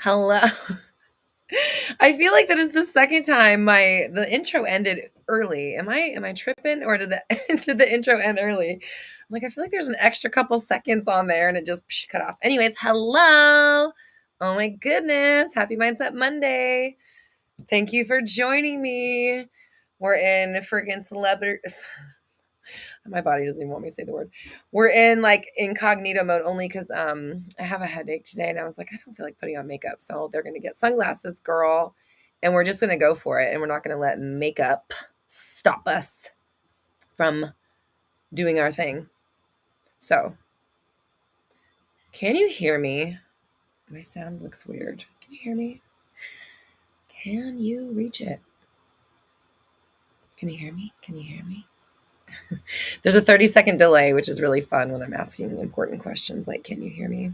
Hello. I feel like that is the second time the intro ended early. Am I tripping, or did the intro end early? I'm like, I feel like there's an extra couple seconds on there and it just cut off. Anyways, hello. Oh my goodness. Happy Mindset Monday. Thank you for joining me. We're in friggin' celebrity. My body doesn't even want me to say the word. We're in like incognito mode only because I have a headache today, and I was like, I don't feel like putting on makeup, so they're gonna get sunglasses, girl, and we're just gonna go for it, and we're not gonna let makeup stop us from doing our thing. So, can you hear me? My sound looks weird. Can you hear me? Can you reach it? Can you hear me? Can you hear me? There's a 30-second delay, which is really fun when I'm asking important questions like, can you hear me?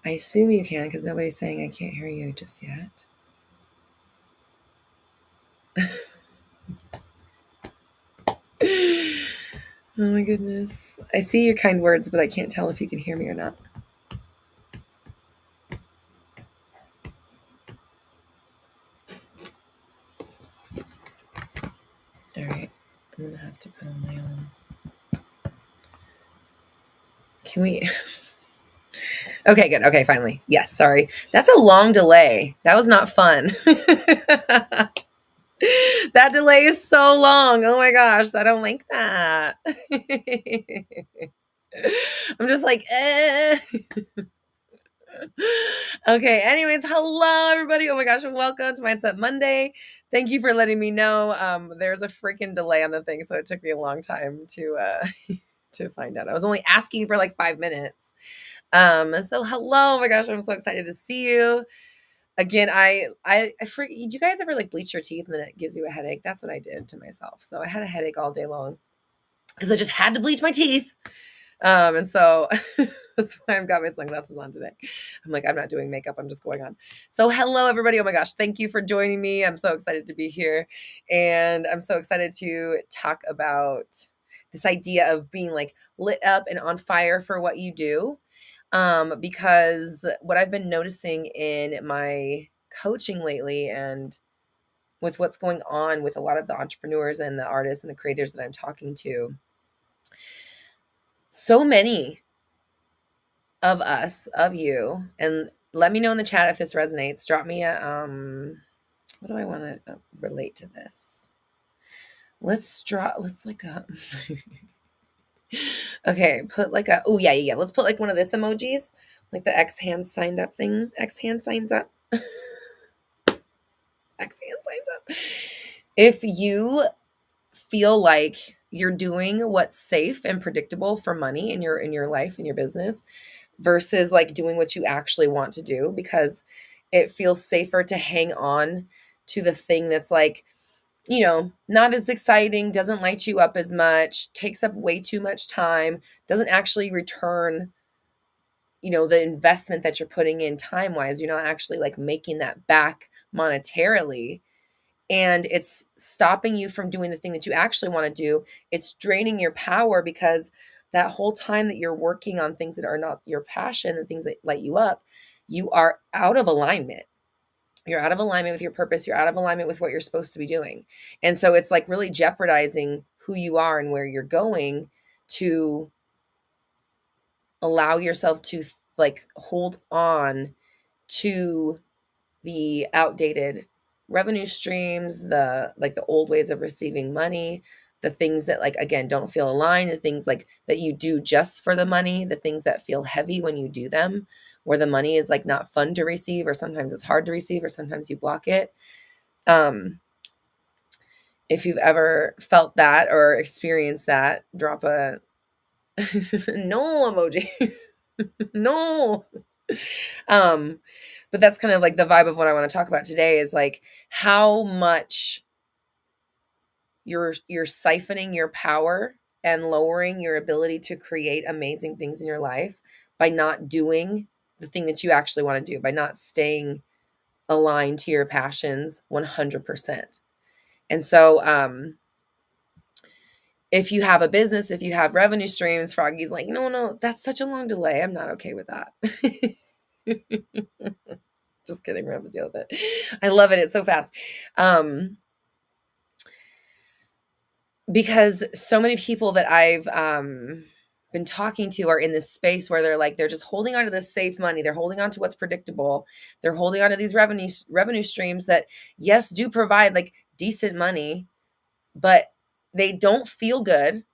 I assume you can because nobody's saying I can't hear you just yet. Oh my goodness. I see your kind words, but I can't tell if you can hear me or not. All right. I'm going to have to put on my own. Can we... Okay, good. Okay, finally. Yes, sorry. That's a long delay. That was not fun. That delay is so long. Oh my gosh, I don't like that. I'm just like, Okay, anyways, hello everybody. Oh my gosh, welcome to Mindset Monday. Thank you for letting me know. There's a freaking delay on the thing, so it took me a long time to to find out. I was only asking for like 5 minutes. So hello. Oh my gosh, I'm so excited to see you. Again, did you guys ever like bleach your teeth and then it gives you a headache? That's what I did to myself. So I had a headache all day long because I just had to bleach my teeth. And so that's why I've got my sunglasses on today. I'm like, I'm not doing makeup. I'm just going on. So hello, everybody. Oh my gosh. Thank you for joining me. I'm so excited to be here. And I'm so excited to talk about this idea of being like lit up and on fire for what you do. Because what I've been noticing in my coaching lately and with what's going on with a lot of the entrepreneurs and the artists and the creators that I'm talking to, so many of us, of you, and let me know in the chat if this resonates. Drop me a, what do I want to relate to this? Let's like a, okay, put like a, oh yeah. Let's put like one of this emojis, like the X hand signed up thing. X hand signs up. X hand signs up. If you feel like you're doing what's safe and predictable for money in your life, in your business, versus like doing what you actually want to do, because it feels safer to hang on to the thing that's like, not as exciting, doesn't light you up as much, takes up way too much time, doesn't actually return, the investment that you're putting in time wise. You're not actually like making that back monetarily. And it's stopping you from doing the thing that you actually want to do. It's draining your power because that whole time that you're working on things that are not your passion and things that light you up, you are out of alignment. You're out of alignment with your purpose. You're out of alignment with what you're supposed to be doing. And so it's like really jeopardizing who you are and where you're going to allow yourself to like hold on to the outdated revenue streams, the old ways of receiving money, the things that like, again, don't feel aligned, the things like that you do just for the money, the things that feel heavy when you do them, where the money is like not fun to receive, or sometimes it's hard to receive, or sometimes you block it. If you've ever felt that or experienced that, drop a no emoji. No. But that's kind of like the vibe of what I want to talk about today, is like how much you're siphoning your power and lowering your ability to create amazing things in your life by not doing the thing that you actually want to do, by not staying aligned to your passions 100%. And so if you have a business, if you have revenue streams, Froggy's like, no, that's such a long delay. I'm not okay with that. Just kidding. We're having to deal with it. I love it. It's so fast. Because so many people that I've been talking to are in this space where they're just holding on to this safe money. They're holding on to what's predictable. They're holding on to these revenue streams that, yes, do provide like decent money, but they don't feel good.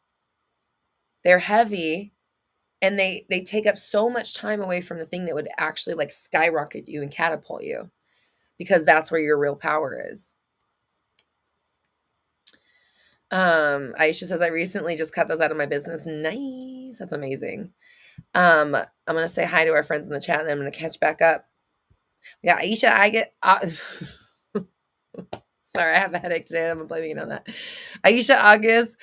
They're heavy, and they take up so much time away from the thing that would actually like skyrocket you and catapult you, because that's where your real power is. Aisha says, I recently just cut those out of my business. Nice. That's amazing. I'm going to say hi to our friends in the chat, and then I'm going to catch back up. Yeah, Aisha, I get, sorry, I have a headache today. I'm blaming it on that. Aisha August.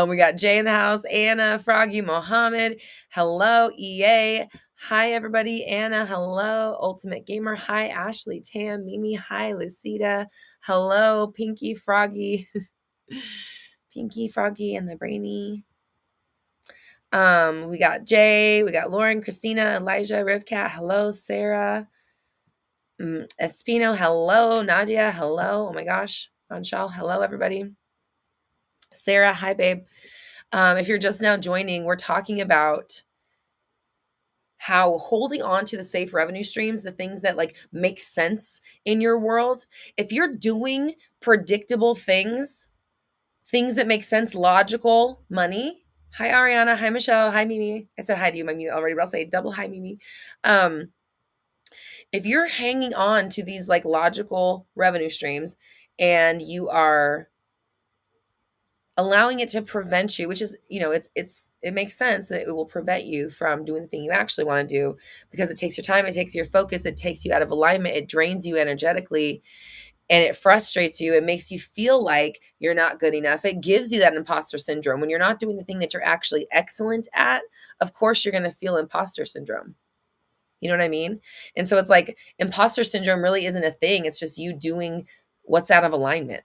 We got Jay in the house, Anna, Froggy, Mohammed. Hello, EA. Hi, everybody. Anna, hello. Ultimate Gamer. Hi, Ashley, Tam, Mimi. Hi, Lucida. Hello, Pinky, Froggy. Pinky, Froggy, and the Brainy. We got Jay, we got Lauren, Christina, Elijah, Rivcat. Hello, Sarah. Espino, hello. Nadia, hello. Oh my gosh. Anshal, hello, everybody. Sarah, hi, babe. If you're just now joining, we're talking about how holding on to the safe revenue streams, the things that like make sense in your world, if you're doing predictable things that make sense, logical money. Hi, Ariana. Hi, Michelle. Hi, Mimi. I said hi to you, my mute already, but I'll say double hi, Mimi. If you're hanging on to these like logical revenue streams and you are allowing it to prevent you, which is, it makes sense that it will prevent you from doing the thing you actually want to do, because it takes your time, it takes your focus, it takes you out of alignment, it drains you energetically, and it frustrates you. It makes you feel like you're not good enough. It gives you that imposter syndrome. When you're not doing the thing that you're actually excellent at, of course you're going to feel imposter syndrome. You know what I mean? And so it's like imposter syndrome really isn't a thing. It's just you doing what's out of alignment.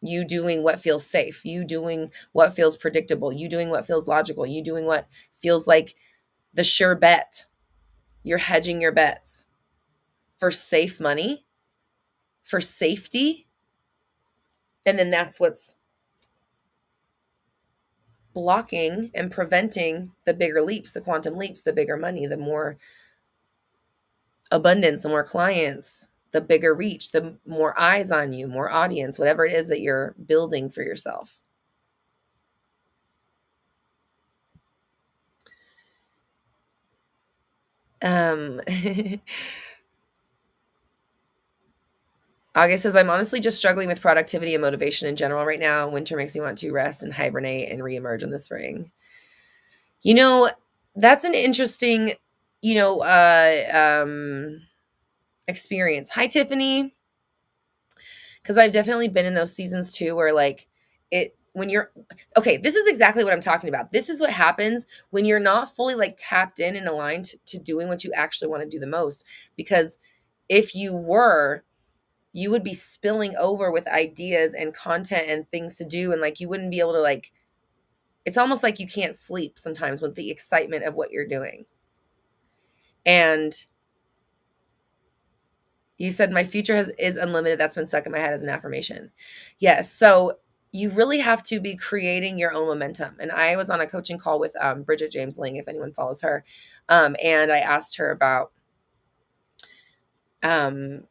You doing what feels safe. You doing what feels predictable. You doing what feels logical. You doing what feels like the sure bet. You're hedging your bets for safe money, for safety. And then that's what's blocking and preventing the bigger leaps, the quantum leaps, the bigger money, the more abundance, the more clients, the bigger reach, the more eyes on you, more audience, whatever it is that you're building for yourself. August says, I'm honestly just struggling with productivity and motivation in general right now. Winter makes me want to rest and hibernate and reemerge in the spring. That's an interesting, experience. Hi, Tiffany. Because I've definitely been in those seasons too, where like this is exactly what I'm talking about. This is what happens when you're not fully like tapped in and aligned to doing what you actually want to do the most. Because if you were, you would be spilling over with ideas and content and things to do. And like, you wouldn't be able to like, it's almost like you can't sleep sometimes with the excitement of what you're doing. And you said my future is unlimited. That's been stuck in my head as an affirmation. Yes. So you really have to be creating your own momentum. And I was on a coaching call with Bridget James Ling, if anyone follows her. And I asked her about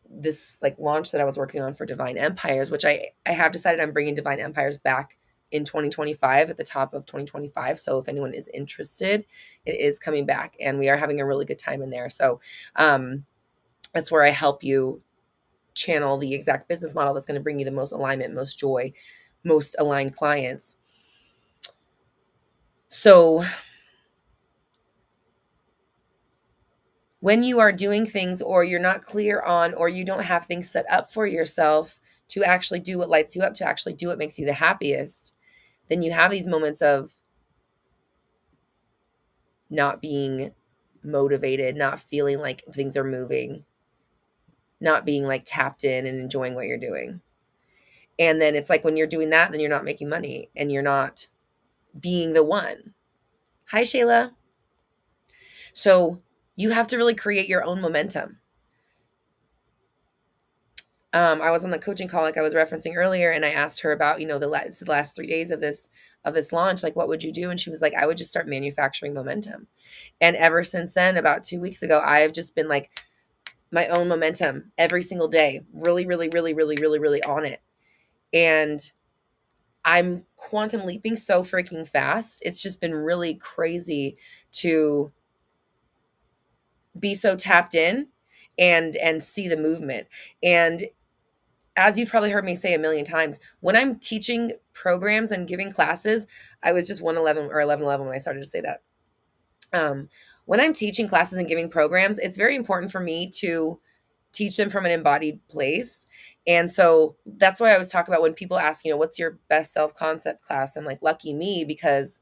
this like launch that I was working on for Divine Empires, which I have decided I'm bringing Divine Empires back in 2025 at the top of 2025. So if anyone is interested, it is coming back and we are having a really good time in there. So that's where I help you channel the exact business model that's going to bring you the most alignment, most joy, most aligned clients. So when you are doing things or you're not clear on, or you don't have things set up for yourself to actually do what lights you up, to actually do what makes you the happiest, then you have these moments of not being motivated, not feeling like things are moving, not being like tapped in and enjoying what you're doing. And then it's like when you're doing that, then you're not making money and you're not being the one. Hi, Shayla. So You have to really create your own momentum. I was on the coaching call like I was referencing earlier, and I asked her about, the last 3 days of this launch, like what would you do? And she was like, I would just start manufacturing momentum. And ever since then, about 2 weeks ago, I have just been like my own momentum every single day, really, really, really, really, really, really on it. And I'm quantum leaping so freaking fast. It's just been really crazy to be so tapped in and see the movement. And as you've probably heard me say a million times, when I'm teaching programs and giving classes, I was just 111 or 1111 when I started to say that. When I'm teaching classes and giving programs, it's very important for me to teach them from an embodied place. And so that's why I always talk about when people ask, what's your best self-concept class? I'm like, lucky me, because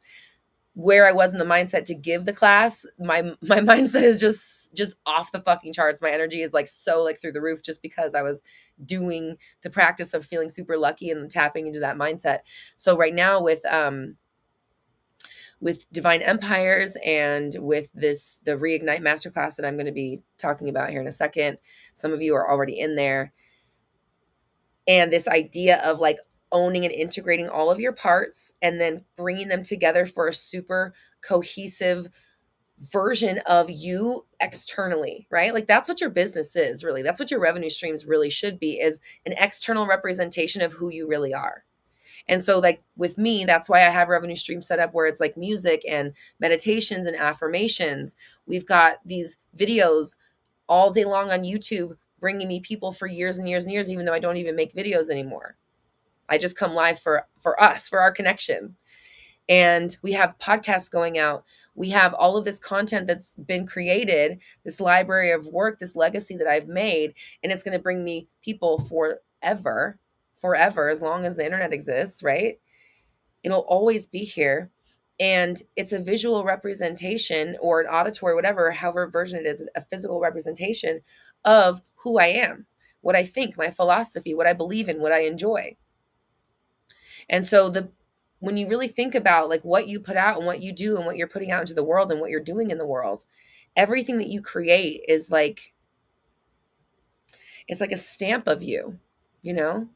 where I was in the mindset to give the class, my mindset is just off the fucking charts. My energy is like so like through the roof, just because I was doing the practice of feeling super lucky and tapping into that mindset. So right now with Divine Empires and with the Reignite Masterclass that I'm going to be talking about here in a second, some of you are already in there. And this idea of like owning and integrating all of your parts and then bringing them together for a super cohesive version of you externally, right? Like that's what your business is, really. That's what your revenue streams really should be, is an external representation of who you really are. And so like with me, that's why I have revenue streams set up where it's like music and meditations and affirmations. We've got these videos all day long on YouTube bringing me people for years and years and years, even though I don't even make videos anymore. I just come live for us, for our connection. And we have podcasts going out. We have all of this content that's been created, this library of work, this legacy that I've made, and it's going to bring me people forever, as long as the internet exists, right? It'll always be here. And it's a visual representation or an auditory, whatever, however version it is, a physical representation of who I am, what I think, my philosophy, what I believe in, what I enjoy. And so when you really think about like what you put out and what you do and what you're putting out into the world and what you're doing in the world, everything that you create is like, it's like a stamp of you, you know?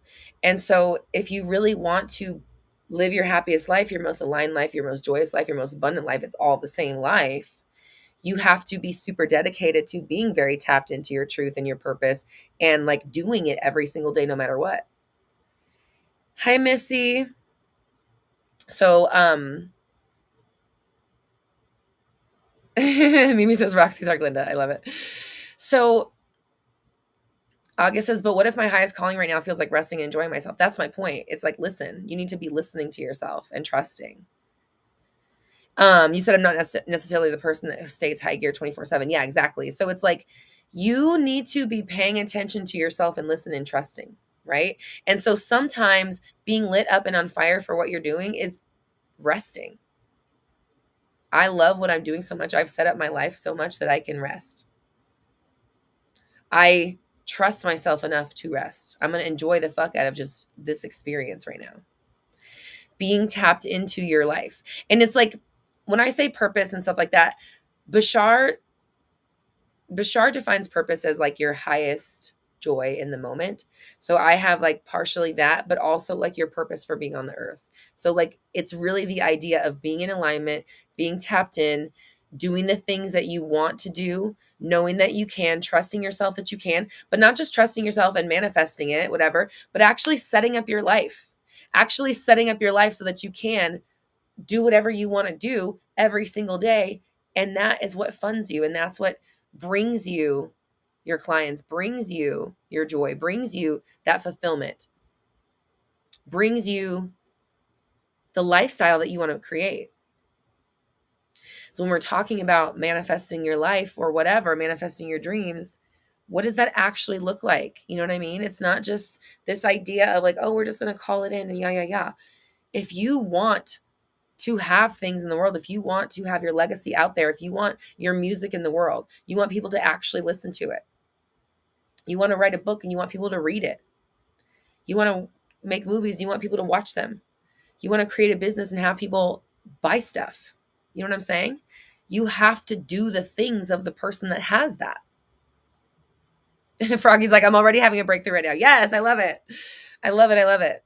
And so if you really want to live your happiest life, your most aligned life, your most joyous life, your most abundant life, it's all the same life. You have to be super dedicated to being very tapped into your truth and your purpose and like doing it every single day, no matter what. Hi, Missy. So, Mimi says, Roxy Talk Linda. I love it. So August says, but what if my highest calling right now feels like resting and enjoying myself? That's my point. It's like, listen, you need to be listening to yourself and trusting. You said I'm not necessarily the person that stays high gear 24/7. Yeah, exactly. So it's like, you need to be paying attention to yourself and listen and trusting, right? And so sometimes being lit up and on fire for what you're doing is resting. I love what I'm doing so much. I've set up my life so much that I can rest. I trust myself enough to rest. I'm going to enjoy the fuck out of just this experience right now. Being tapped into your life. And it's like, when I say purpose and stuff like that, Bashar defines purpose as like your highest joy in the moment. So I have like partially that, but also like your purpose for being on the earth. So like, it's really the idea of being in alignment, being tapped in, doing the things that you want to do, knowing that you can, trusting yourself that you can, but not just trusting yourself and manifesting it, whatever, but actually setting up your life, so that you can do whatever you want to do every single day. And that is what funds you. And that's what brings you your clients, brings you your joy, brings you that fulfillment, brings you the lifestyle that you want to create. So when we're talking about manifesting your life or whatever, manifesting your dreams, what does that actually look like? You know what I mean? It's not just this idea of like, oh, we're just going to call it in and yeah. If you want to have things in the world, if you want to have your legacy out there, if you want your music in the world, you want people to actually listen to it. You want to write a book and you want people to read it. You want to make movies, you want people to watch them. You want to create a business and have people buy stuff. You know what I'm saying? You have to do the things of the person that has that. Froggy's like, I'm already having a breakthrough right now. Yes, I love it. I love it. I love it.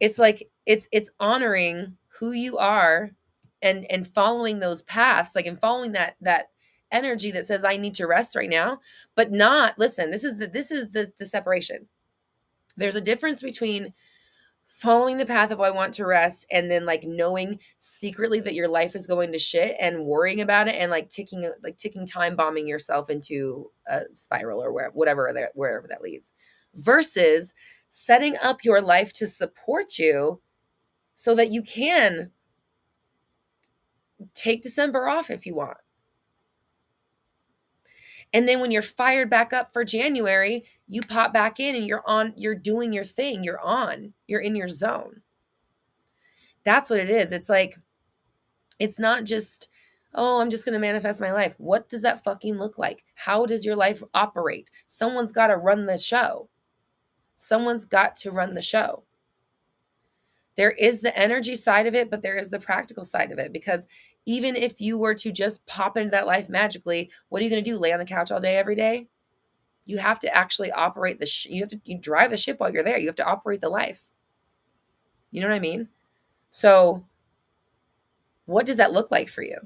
It's like it's honoring who you are and following those paths, like, and following that energy that says I need to rest right now, but not, listen, this is the separation. There's a difference between following the path of I want to rest and then like knowing secretly that your life is going to shit and worrying about it and like ticking time bombing yourself into a spiral or wherever that leads, versus setting up your life to support you so that you can take December off if you want. And then when you're fired back up for January, you pop back in and you're doing your thing, you're in your zone. That's what it is. It's like, it's not just, oh, I'm just going to manifest my life. What does that fucking look like? How does your life operate? Someone's got to run the show. Someone's got to run the show. There is the energy side of it, but there is the practical side of it, because even if you were to just pop into that life magically, what are you going to do? Lay on the couch all day, every day? You have to actually operate you drive the ship while you're there. You have to operate the life. You know what I mean? So what does that look like for you?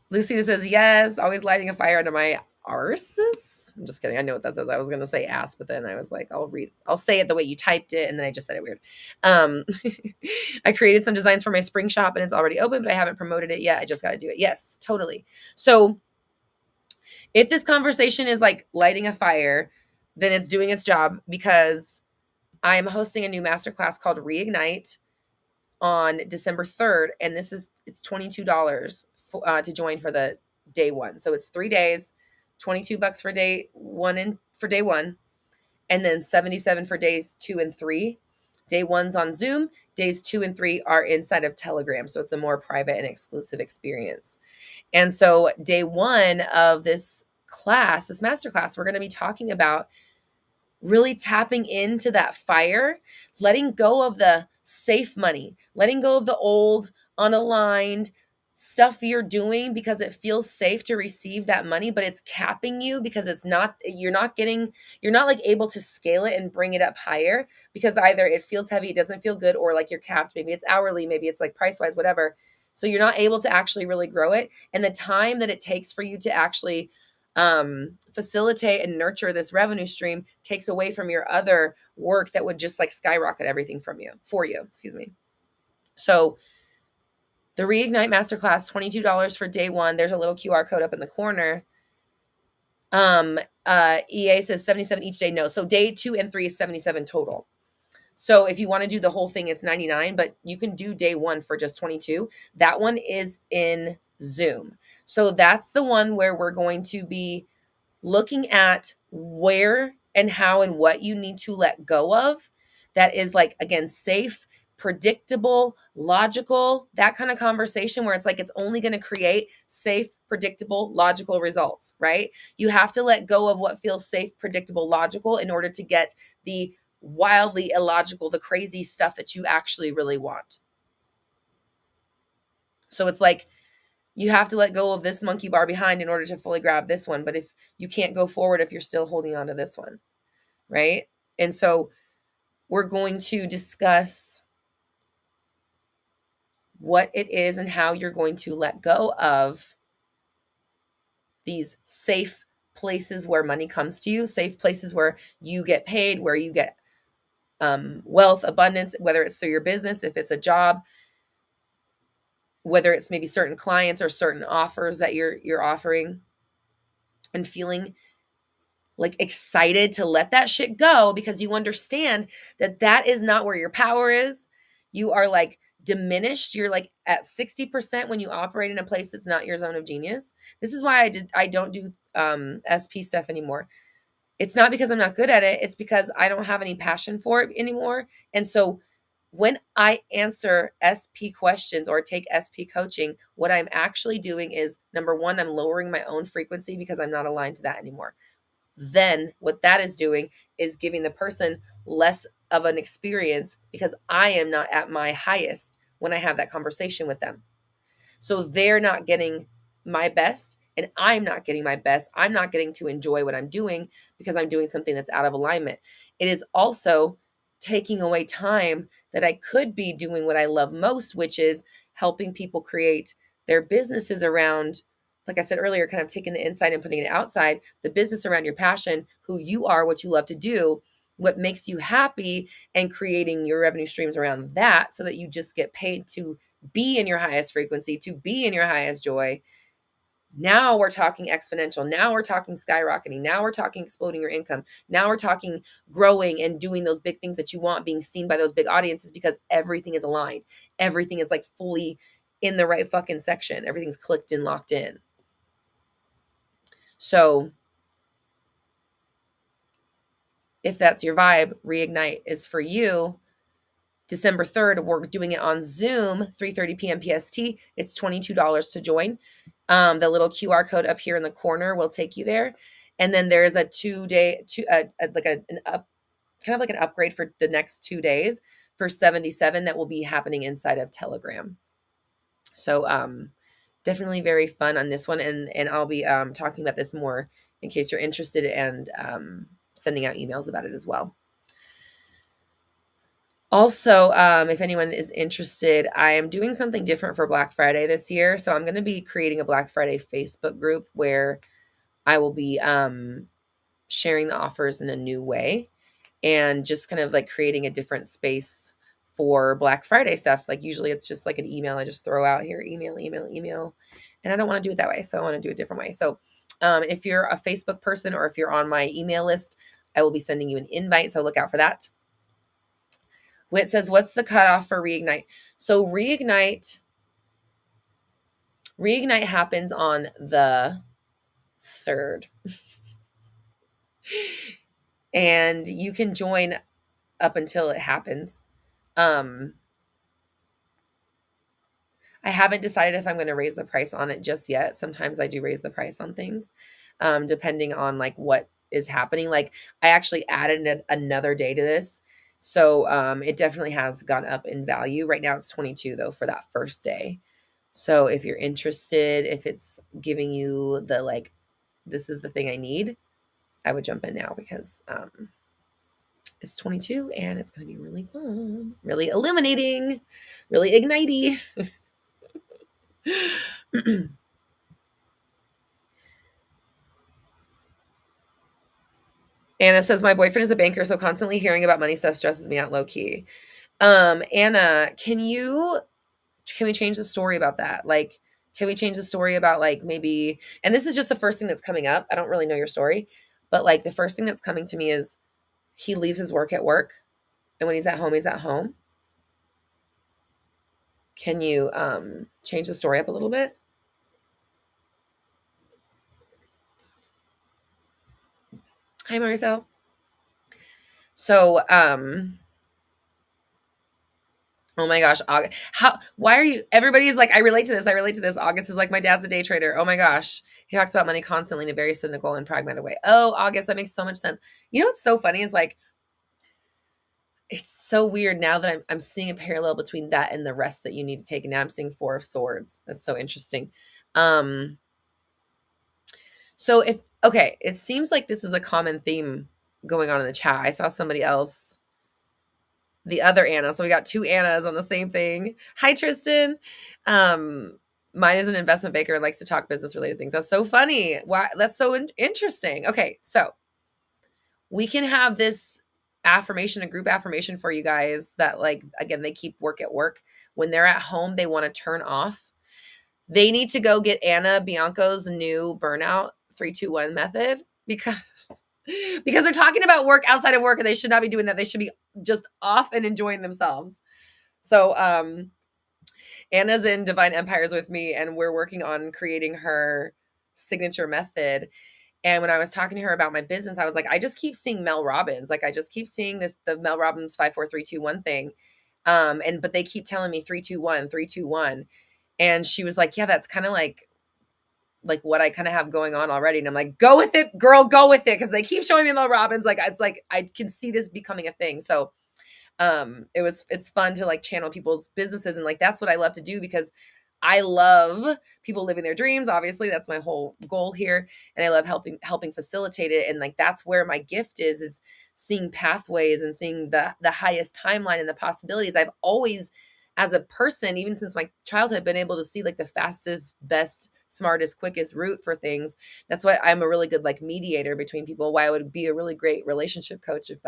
Lucina says, yes, always lighting a fire under my arses. I'm just kidding. I know what that says. I was going to say ass, but then I was like, I'll say it the way you typed it. And then I just said it weird. I created some designs for my spring shop and it's already open, but I haven't promoted it yet. I just got to do it. Yes, totally. So if this conversation is like lighting a fire, then it's doing its job, because I'm hosting a new masterclass called Reignite on December 3rd. And it's $22 to join for the day one. So it's 3 days, $22 for day one and then 77 for days 2 and 3. Day one's on Zoom. Days 2 and 3 are inside of Telegram. So it's a more private and exclusive experience. And so day one of this masterclass, we're going to be talking about really tapping into that fire, letting go of the safe money, letting go of the old, unaligned stuff you're doing because it feels safe to receive that money, but it's capping you because you're not like able to scale it and bring it up higher, because either it feels heavy, it doesn't feel good, or like you're capped. Maybe it's hourly, maybe it's like price wise, whatever. So you're not able to actually really grow it. And the time that it takes for you to actually facilitate and nurture this revenue stream takes away from your other work that would just like skyrocket everything for you. Excuse me. So the Reignite Masterclass, $22 for day one. There's a little QR code up in the corner. EA says 77 each day. No. So day 2 and 3 is 77 total. So if you want to do the whole thing, it's 99, but you can do day one for just 22. That one is in Zoom. So that's the one where we're going to be looking at where and how and what you need to let go of. That is like, again, safe, predictable, logical, that kind of conversation where it's like, it's only going to create safe, predictable, logical results, right? You have to let go of what feels safe, predictable, logical in order to get the wildly illogical, the crazy stuff that you actually really want. So it's like, you have to let go of this monkey bar behind in order to fully grab this one. But if you can't go forward, if you're still holding on to this one, right? And so we're going to discuss what it is and how you're going to let go of these safe places where money comes to you, safe places where you get paid, where you get wealth, abundance, whether it's through your business, if it's a job, whether it's maybe certain clients or certain offers that you're offering, and feeling like excited to let that shit go because you understand that that is not where your power is. You are like diminished. You're like at 60% when you operate in a place that's not your zone of genius. This is why I don't do SP stuff anymore. It's not because I'm not good at it. It's because I don't have any passion for it anymore. And so when I answer SP questions or take SP coaching, what I'm actually doing is, number one, I'm lowering my own frequency because I'm not aligned to that anymore. Then what that is doing is giving the person less of an experience because I am not at my highest when I have that conversation with them. So they're not getting my best and I'm not getting my best. I'm not getting to enjoy what I'm doing because I'm doing something that's out of alignment. It is also taking away time that I could be doing what I love most, which is helping people create their businesses around, like I said earlier, kind of taking the inside and putting it outside, the business around your passion, who you are, what you love to do, what makes you happy, and creating your revenue streams around that so that you just get paid to be in your highest frequency, to be in your highest joy. Now we're talking exponential. Now we're talking skyrocketing. Now we're talking exploding your income. Now we're talking growing and doing those big things that you want, being seen by those big audiences because everything is aligned. Everything is like fully in the right fucking section. Everything's clicked and locked in. So if that's your vibe, Reignite is for you. December 3rd, we're doing it on Zoom, 3:30 p.m. PST. It's $22 to join. The little QR code up here in the corner will take you there. And then there's a 2-day, kind of like an upgrade for the next 2 days for $77 that will be happening inside of Telegram. So definitely very fun on this one. And I'll be talking about this more in case you're interested and sending out emails about it as well. Also, if anyone is interested, I am doing something different for Black Friday this year. So I'm going to be creating a Black Friday Facebook group where I will be sharing the offers in a new way and just kind of like creating a different space for Black Friday stuff. Like usually it's just like an email I just throw out here, email. And I don't want to do it that way. So I want to do it a different way. So if you're a Facebook person or if you're on my email list, I will be sending you an invite. So look out for that. Whit says, what's the cutoff for Reignite? So Reignite happens on the 3rd. And you can join up until it happens. I haven't decided if I'm going to raise the price on it just yet. Sometimes I do raise the price on things, depending on like what is happening. Like I actually added another day to this. So it definitely has gone up in value. Right now it's $22 though for that first day. So if you're interested, if it's giving you the like, this is the thing I need, I would jump in now because it's $22 and it's going to be really fun, really illuminating, really ignitey. Anna says, my boyfriend is a banker, so constantly hearing about money stuff stresses me out low key. Anna, can we change the story about that? Like, can we change the story about like maybe, and this is just the first thing that's coming up. I don't really know your story, but like the first thing that's coming to me is he leaves his work at work. And when he's at home, he's at home. Can you change the story up a little bit? Hi, Marcel. So, oh my gosh, August. Why are you, everybody's like, I relate to this. August is like, my dad's a day trader. Oh my gosh. He talks about money constantly in a very cynical and pragmatic way. Oh, August, that makes so much sense. You know what's so funny is like, it's so weird now that I'm seeing a parallel between that and the rest that you need to take. And now I'm seeing 4 of Swords. That's so interesting. So it seems like this is a common theme going on in the chat. I saw somebody else, the other Anna. So we got 2 Annas on the same thing. Hi, Tristan. Mine is an investment banker and likes to talk business related things. That's so funny. Why? That's so interesting. Okay. So we can have this affirmation, a group affirmation for you guys that like, again, they keep work at work. When they're at home, they want to turn off. They need to go get Anna Bianco's new burnout 3-2-1 method because they're talking about work outside of work and they should not be doing that. They should be just off and enjoying themselves. So Anna's in Divine Empires with me and we're working on creating her signature method. And when I was talking to her about my business, I was like, I just keep seeing Mel Robbins. Like I just keep seeing the Mel Robbins 5-4-3-2-1 thing. But they keep telling me 3-2-1, 3-2-1. And she was like, yeah, that's kind of like what I kind of have going on already. And I'm like, go with it, girl, go with it. Cause they keep showing me Mel Robbins. Like, it's like, I can see this becoming a thing. So It's fun to like channel people's businesses, and like that's what I love to do because I love people living their dreams. Obviously, that's my whole goal here, and I love helping facilitate it. And like that's where my gift is seeing pathways and seeing the highest timeline and the possibilities. I've always, as a person, even since my childhood, been able to see like the fastest, best, smartest, quickest route for things. That's why I'm a really good like mediator between people. Why I would be a really great relationship coach if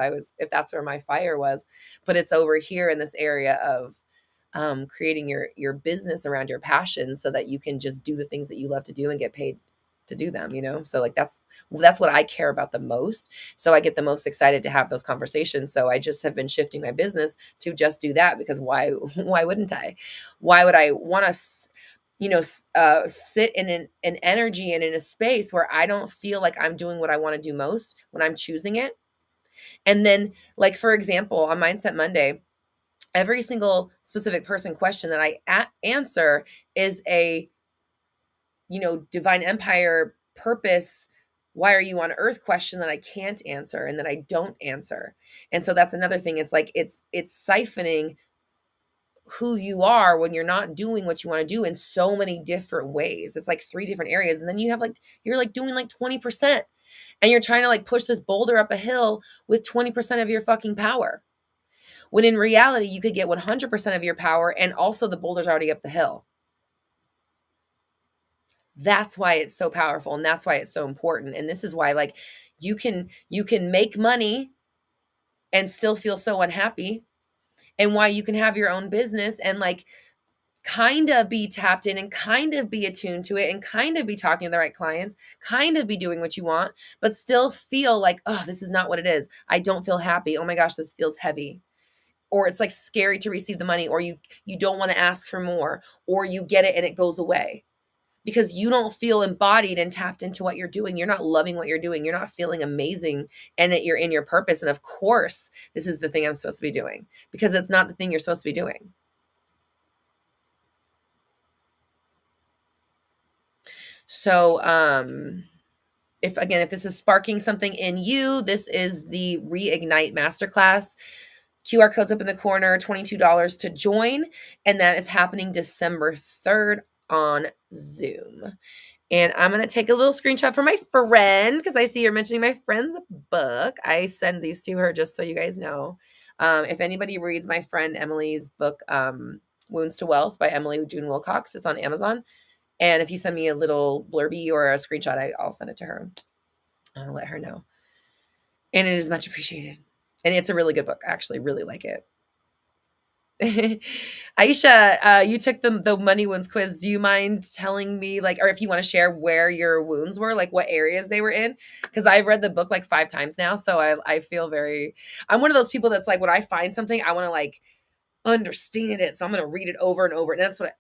that's where my fire was. But it's over here in this area of creating your business around your passions so that you can just do the things that you love to do and get paid to do them, so like that's what I care about the most. So I get the most excited to have those conversations. So I just have been shifting my business to just do that, because why wouldn't I? Why would I want to sit in an energy and in a space where I don't feel like I'm doing what I want to do most when I'm choosing it? And then, like, for example, on Mindset Monday, every single specific person question that I answer is a, divine empire purpose. Why are you on earth question that I can't answer and that I don't answer. And so that's another thing. It's like, it's siphoning who you are when you're not doing what you want to do in so many different ways. It's like 3 different areas. And then you have like, you're like doing like 20%, and you're trying to like push this boulder up a hill with 20% of your fucking power. When in reality, you could get 100% of your power and also the boulder's already up the hill. That's why it's so powerful, and that's why it's so important. And this is why, like, you can make money and still feel so unhappy, and why you can have your own business and like kind of be tapped in and kind of be attuned to it and kind of be talking to the right clients, kind of be doing what you want, but still feel like, oh, this is not what it is. I don't feel happy. Oh my gosh, this feels heavy. Or it's like scary to receive the money, or you don't want to ask for more, or you get it and it goes away because you don't feel embodied and tapped into what you're doing. You're not loving what you're doing. You're not feeling amazing, and that you're in your purpose. And of course, this is the thing I'm supposed to be doing, because it's not the thing you're supposed to be doing. So, if this is sparking something in you, this is the Reignite Masterclass. QR code's up in the corner, $22 to join. And that is happening December 3rd on Zoom. And I'm going to take a little screenshot for my friend, because I see you're mentioning my friend's book. I send these to her just so you guys know. If anybody reads my friend Emily's book, Wounds to Wealth by Emily June Wilcox, it's on Amazon. And if you send me a little blurby or a screenshot, I'll send it to her. I'll let her know. And it is much appreciated. And it's a really good book. I actually really like it. Aisha, you took the money wounds quiz. Do you mind telling me, like, or if you want to share where your wounds were, like what areas they were in? Because I've read the book like 5 times now. So I feel I'm one of those people that's like, when I find something, I want to like understand it. So I'm going to read it over and over. And that's what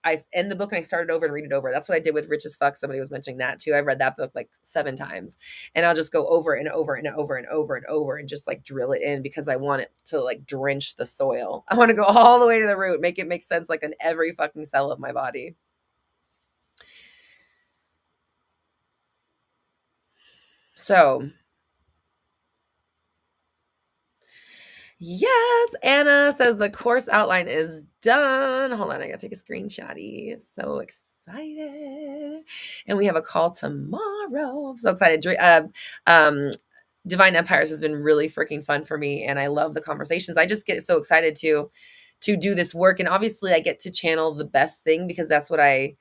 I end the book and I started over and read it over. That's what I did with Rich as Fuck. Somebody was mentioning that too. I've read that book like 7 times, and I'll just go over and over and over and over and over and just like drill it in, because I want it to like drench the soil. I want to go all the way to the root, make it make sense like in every fucking cell of my body. So yes, Anna says the course outline is done. Hold on, I gotta take a screenshotty. So excited. And we have a call tomorrow. I'm so excited. Divine Empires has been really freaking fun for me, and I love the conversations. I just get so excited to do this work. And obviously I get to channel the best thing, because that's what I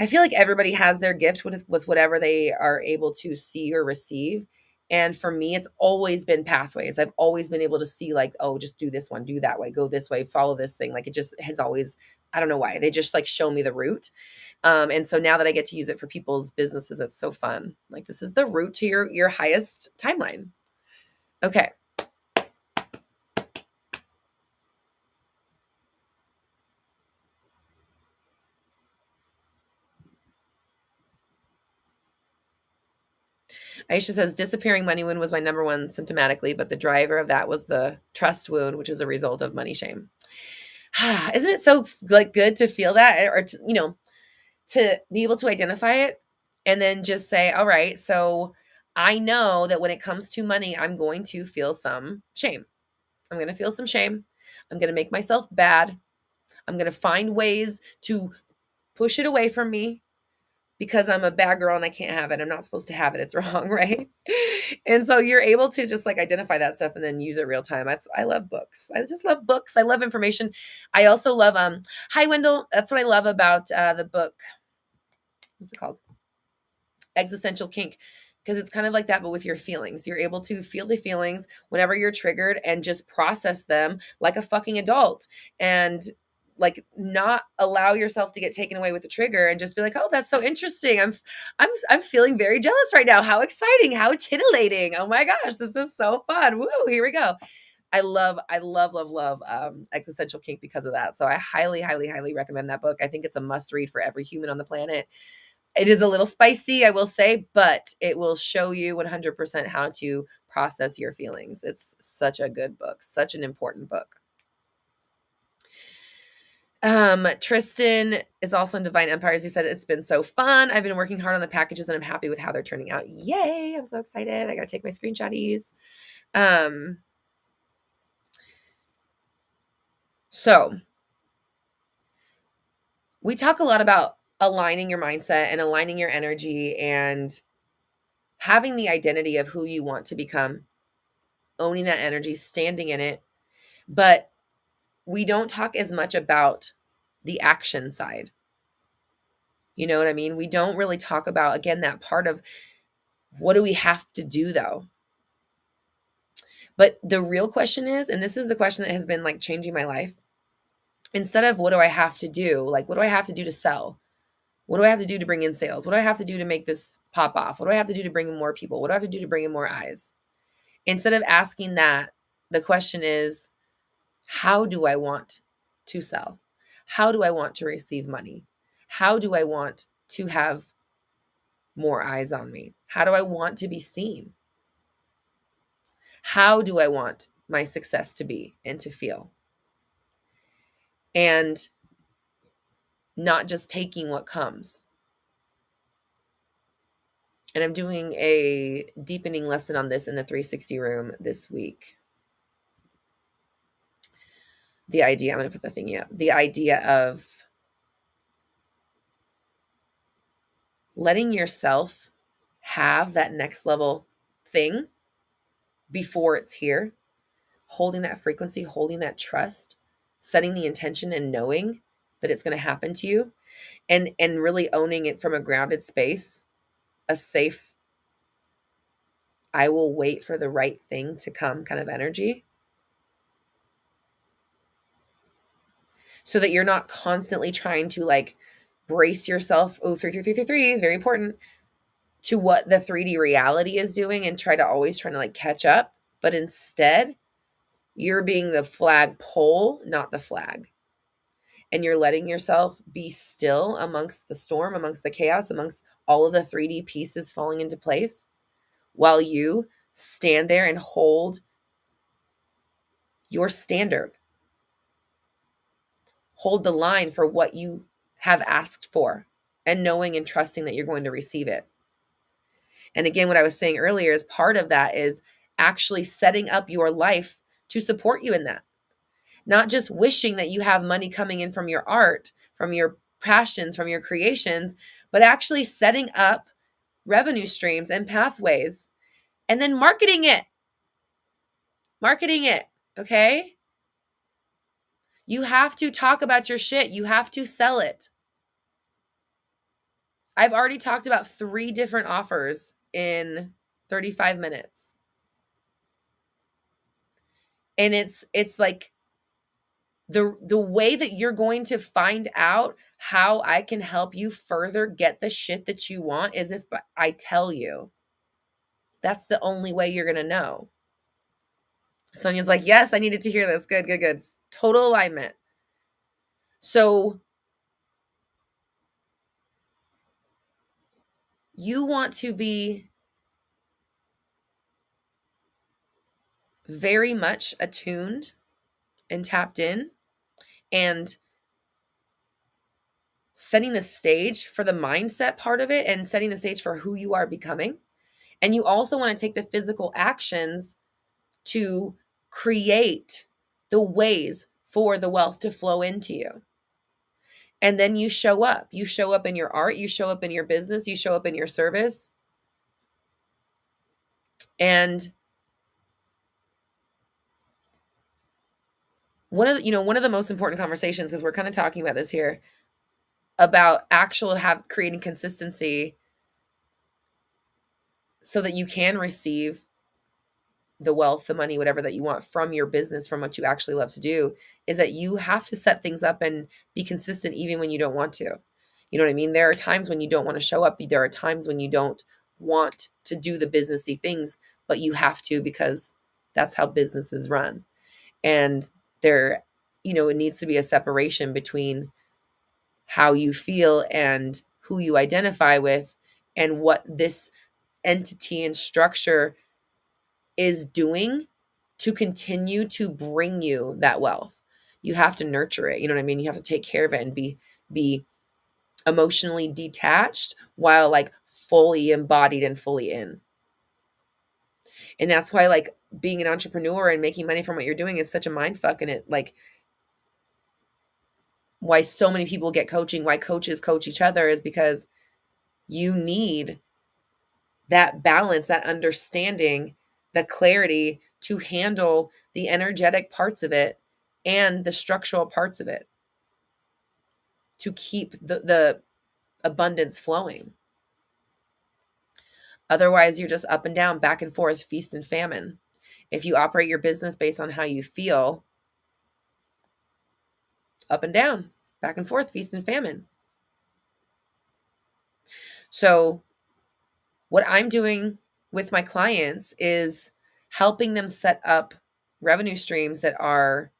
feel like everybody has their gift with whatever they are able to see or receive. And for me, it's always been pathways. I've always been able to see like, oh, just do this one, do that way, go this way, follow this thing. Like it just has always, I don't know why. They just like show me the route. And so now that I get to use it for people's businesses, it's so fun. Like this is the route to your highest timeline. Okay. Aisha says, disappearing money wound was my number one symptomatically, but the driver of that was the trust wound, which was a result of money shame. Isn't it so like good to feel that, or to, to be able to identify it and then just say, all right, so I know that when it comes to money, I'm going to feel some shame. I'm going to feel some shame. I'm going to make myself bad. I'm going to find ways to push it away from me because I'm a bad girl and I can't have it. I'm not supposed to have it. It's wrong, right? And so you're able to just like identify that stuff and then use it real time. I love books. I just love books. I love information. I also love hi Wendell. That's what I love about the book. What's it called? Existential Kink, because it's kind of like that, but with your feelings. You're able to feel the feelings whenever you're triggered and just process them like a fucking adult and like not allow yourself to get taken away with the trigger and just be like, oh, that's so interesting. I'm feeling very jealous right now. How exciting, how titillating. Oh my gosh, this is so fun. Woo, here we go. I love Existential Kink because of that. So I highly recommend that book. I think it's a must read for every human on the planet. It is a little spicy, I will say, but it will show you 100% how to process your feelings. It's such a good book, such an important book. Tristan is also in Divine Empires. He said, it's been so fun. I've been working hard on the packages and I'm happy with how they're turning out. Yay. I'm so excited. I got to take my screenshotties. So we talk a lot about aligning your mindset and aligning your energy and having the identity of who you want to become, owning that energy, standing in it. But we don't talk as much about the action side. You know what I mean? We don't really talk about, again, that part of what do we have to do though? But the real question is, and this is the question that has been like changing my life, instead of what do I have to do? Like, what do I have to do to sell? What do I have to do to bring in sales? What do I have to do to make this pop off? What do I have to do to bring in more people? What do I have to do to bring in more eyes? Instead of asking that, the question is, how do I want to sell? How do I want to receive money? How do I want to have more eyes on me? How do I want to be seen? How do I want my success to be and to feel? And not just taking what comes. And I'm doing a deepening lesson on this in the 360 room this week. The idea, I'm going to put the thingy up. The idea of letting yourself have that next level thing before it's here, holding that frequency, holding that trust, setting the intention and knowing that it's going to happen to you, and really owning it from a grounded space, a safe, I will wait for the right thing to come kind of energy. So that you're not constantly trying to like brace yourself, 3, very important, to what the 3D reality is doing and trying to like catch up. But instead, you're being the flagpole, not the flag. And you're letting yourself be still amongst the storm, amongst the chaos, amongst all of the 3D pieces falling into place while you stand there and hold your standard. Hold the line for what you have asked for and knowing and trusting that you're going to receive it. And again, what I was saying earlier is part of that is actually setting up your life to support you in that. Not just wishing that you have money coming in from your art, from your passions, from your creations, but actually setting up revenue streams and pathways and then marketing it. Marketing it, okay? You have to talk about your shit. You have to sell it. I've already talked about 3 different offers in 35 minutes. And it's like the way that you're going to find out how I can help you further get the shit that you want is if I tell you. That's the only way you're going to know. Sonia's like, yes, I needed to hear this. Good. Total alignment. So you want to be very much attuned and tapped in and setting the stage for the mindset part of it and setting the stage for who you are becoming. And you also want to take the physical actions to create the ways for the wealth to flow into you. And then you show up. You show up in your art, you show up in your business, you show up in your service. And one of the most important conversations, because we're kind of talking about this here, about creating consistency so that you can receive the wealth, the money, whatever that you want from your business, from what you actually love to do, is that you have to set things up and be consistent even when you don't want to. You know what I mean? There are times when you don't want to show up. There are times when you don't want to do the businessy things, but you have to, because that's how businesses run. And there, it needs to be a separation between how you feel and who you identify with, and what this entity and structure is doing to continue to bring you that wealth. You have to nurture it. You know what I mean? You have to take care of it and be emotionally detached while like fully embodied and fully in. And that's why like being an entrepreneur and making money from what you're doing is such a mind fuck. And it like why so many people get coaching, why coaches coach each other, is because you need that balance, that understanding, the clarity to handle the energetic parts of it and the structural parts of it to keep the abundance flowing. Otherwise, you're just up and down, back and forth, feast and famine. If you operate your business based on how you feel, up and down, back and forth, feast and famine. So what I'm doing with my clients is helping them set up revenue streams that are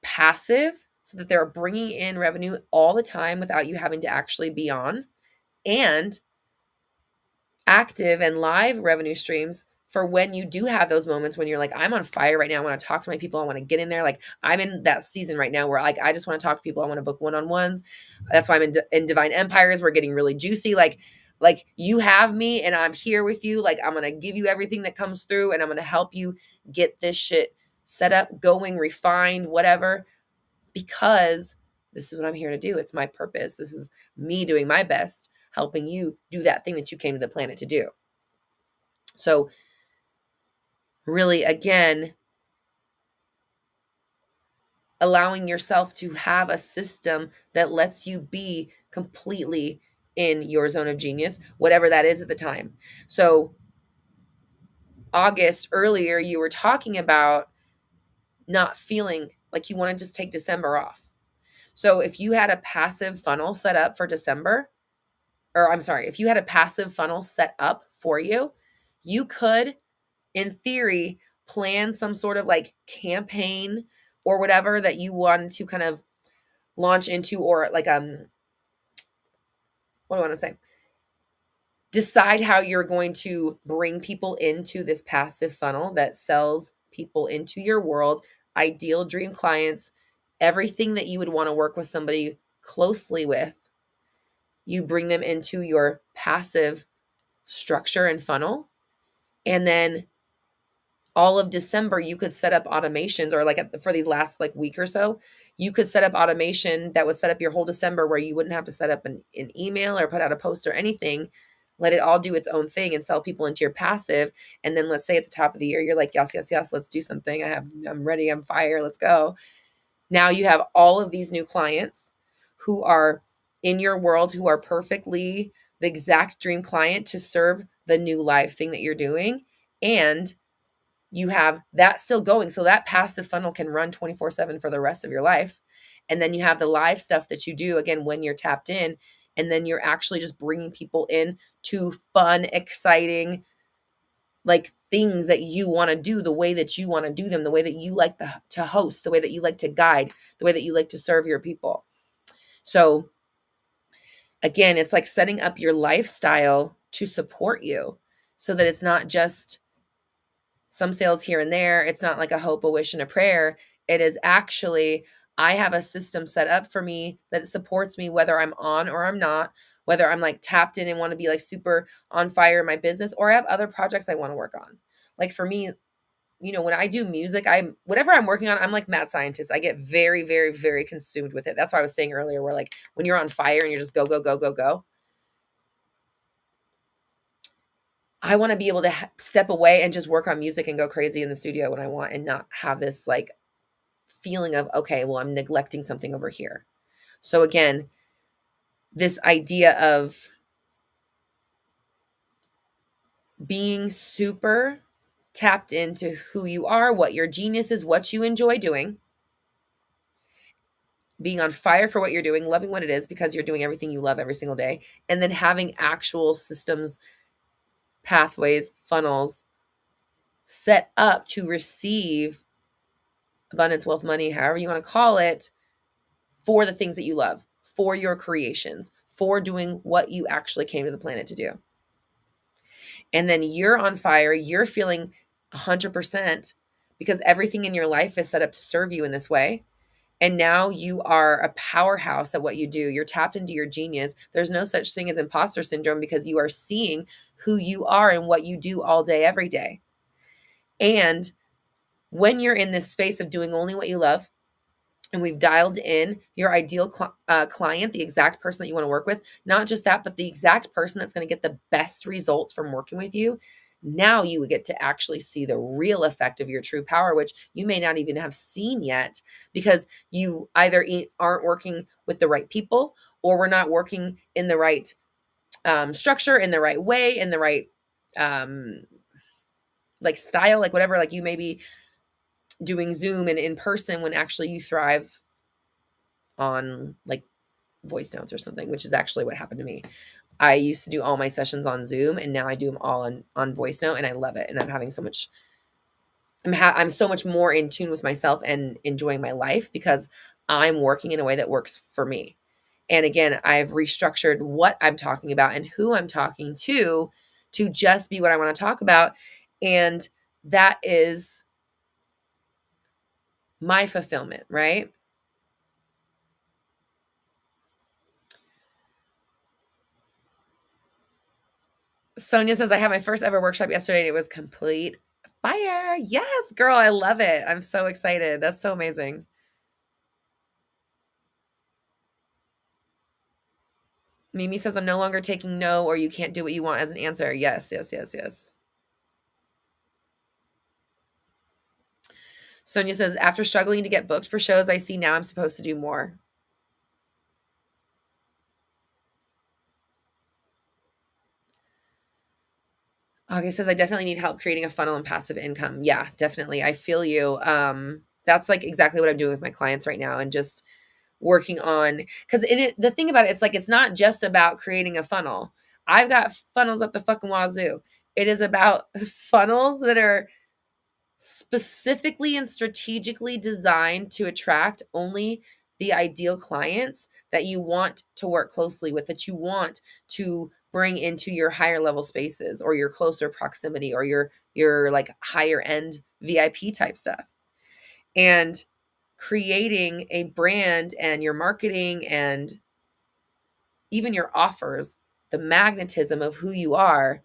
passive, so that they're bringing in revenue all the time without you having to actually be on, and active and live revenue streams for when you do have those moments when you're like, I'm on fire right now. I want to talk to my people. I want to get in there. Like I'm in that season right now where like, I just want to talk to people. I want to book one-on-ones. That's why I'm in Divine Empires. We're getting really juicy. Like you have me and I'm here with you. Like I'm going to give you everything that comes through, and I'm going to help you get this shit set up, going, refined, whatever, because this is what I'm here to do. It's my purpose. This is me doing my best, helping you do that thing that you came to the planet to do. So really, again, allowing yourself to have a system that lets you be completely in your zone of genius, whatever that is at the time. So August, earlier, you were talking about not feeling like you want to just take December off. So if you had a passive funnel set up for December, or I'm sorry, if you had a passive funnel set up for you, you could, in theory, plan some sort of like campaign or whatever that you wanted to kind of launch into, or like, what do I want to say? Decide how you're going to bring people into this passive funnel that sells people into your world, ideal dream clients, everything that you would want to work with somebody closely with. You bring them into your passive structure and funnel. And then all of December, you could set up automations, or like for these last like week or so, you could set up automation that would set up your whole December, where you wouldn't have to set up an email or put out a post or anything. Let it all do its own thing and sell people into your passive. And then let's say at the top of the year, you're like, yes, yes, yes, let's do something. I'm ready. I'm fire. Let's go. Now you have all of these new clients who are in your world, who are perfectly the exact dream client to serve the new live thing that you're doing. And you have that still going. So that passive funnel can run 24/7 for the rest of your life. And then you have the live stuff that you do again when you're tapped in. And then you're actually just bringing people in to fun, exciting, like things that you want to do the way that you want to do them, the way that you like to host, the way that you like to guide, the way that you like to serve your people. So again, it's like setting up your lifestyle to support you, so that it's not just some sales here and there. It's not like a hope, a wish, and a prayer. It is actually, I have a system set up for me that supports me whether I'm on or I'm not, whether I'm like tapped in and want to be like super on fire in my business, or I have other projects I want to work on. Like for me, when I do music, whatever I'm working on, I'm like mad scientist. I get very, very, very consumed with it. That's why I was saying earlier, where like when you're on fire and you're just go, go, go, go, go. I want to be able to step away and just work on music and go crazy in the studio when I want, and not have this like feeling of, okay, well, I'm neglecting something over here. So again, this idea of being super tapped into who you are, what your genius is, what you enjoy doing, being on fire for what you're doing, loving what it is because you're doing everything you love every single day, and then having actual systems, pathways, funnels set up to receive abundance, wealth, money, however you want to call it, for the things that you love, for your creations, for doing what you actually came to the planet to do. And then you're on fire, you're feeling 100% because everything in your life is set up to serve you in this way. And now you are a powerhouse at what you do. You're tapped into your genius. There's no such thing as imposter syndrome because you are seeing who you are and what you do all day, every day. And when you're in this space of doing only what you love, and we've dialed in your ideal client, the exact person that you want to work with, not just that, but the exact person that's going to get the best results from working with you. Now you would get to actually see the real effect of your true power, which you may not even have seen yet because you either aren't working with the right people, or we're not working in the right structure, in the right way, in the right like style, like whatever, like you may be doing Zoom and in person when actually you thrive on like voice notes or something, which is actually what happened to me. I used to do all my sessions on Zoom, and now I do them all on voice note, and I love it. And I'm having so much, I'm so much more in tune with myself and enjoying my life because I'm working in a way that works for me. And again, I've restructured what I'm talking about and who I'm talking to just be what I want to talk about. And that is my fulfillment, right? Sonia says, I had my first ever workshop yesterday and it was complete fire. Yes, girl, I love it. I'm so excited. That's so amazing. Mimi says, I'm no longer taking no or you can't do what you want as an answer. Yes, yes, yes, yes. Sonia says, after struggling to get booked for shows, I see now I'm supposed to do more. August says, I definitely need help creating a funnel and passive income. Yeah, definitely. I feel you. That's like exactly what I'm doing with my clients right now, and just working on, because the thing about it, it's like, it's not just about creating a funnel. I've got funnels up the fucking wazoo. It is about funnels that are specifically and strategically designed to attract only the ideal clients that you want to work closely with, that you want to bring into your higher level spaces or your closer proximity or your like higher end VIP type stuff. And creating a brand and your marketing and even your offers, the magnetism of who you are,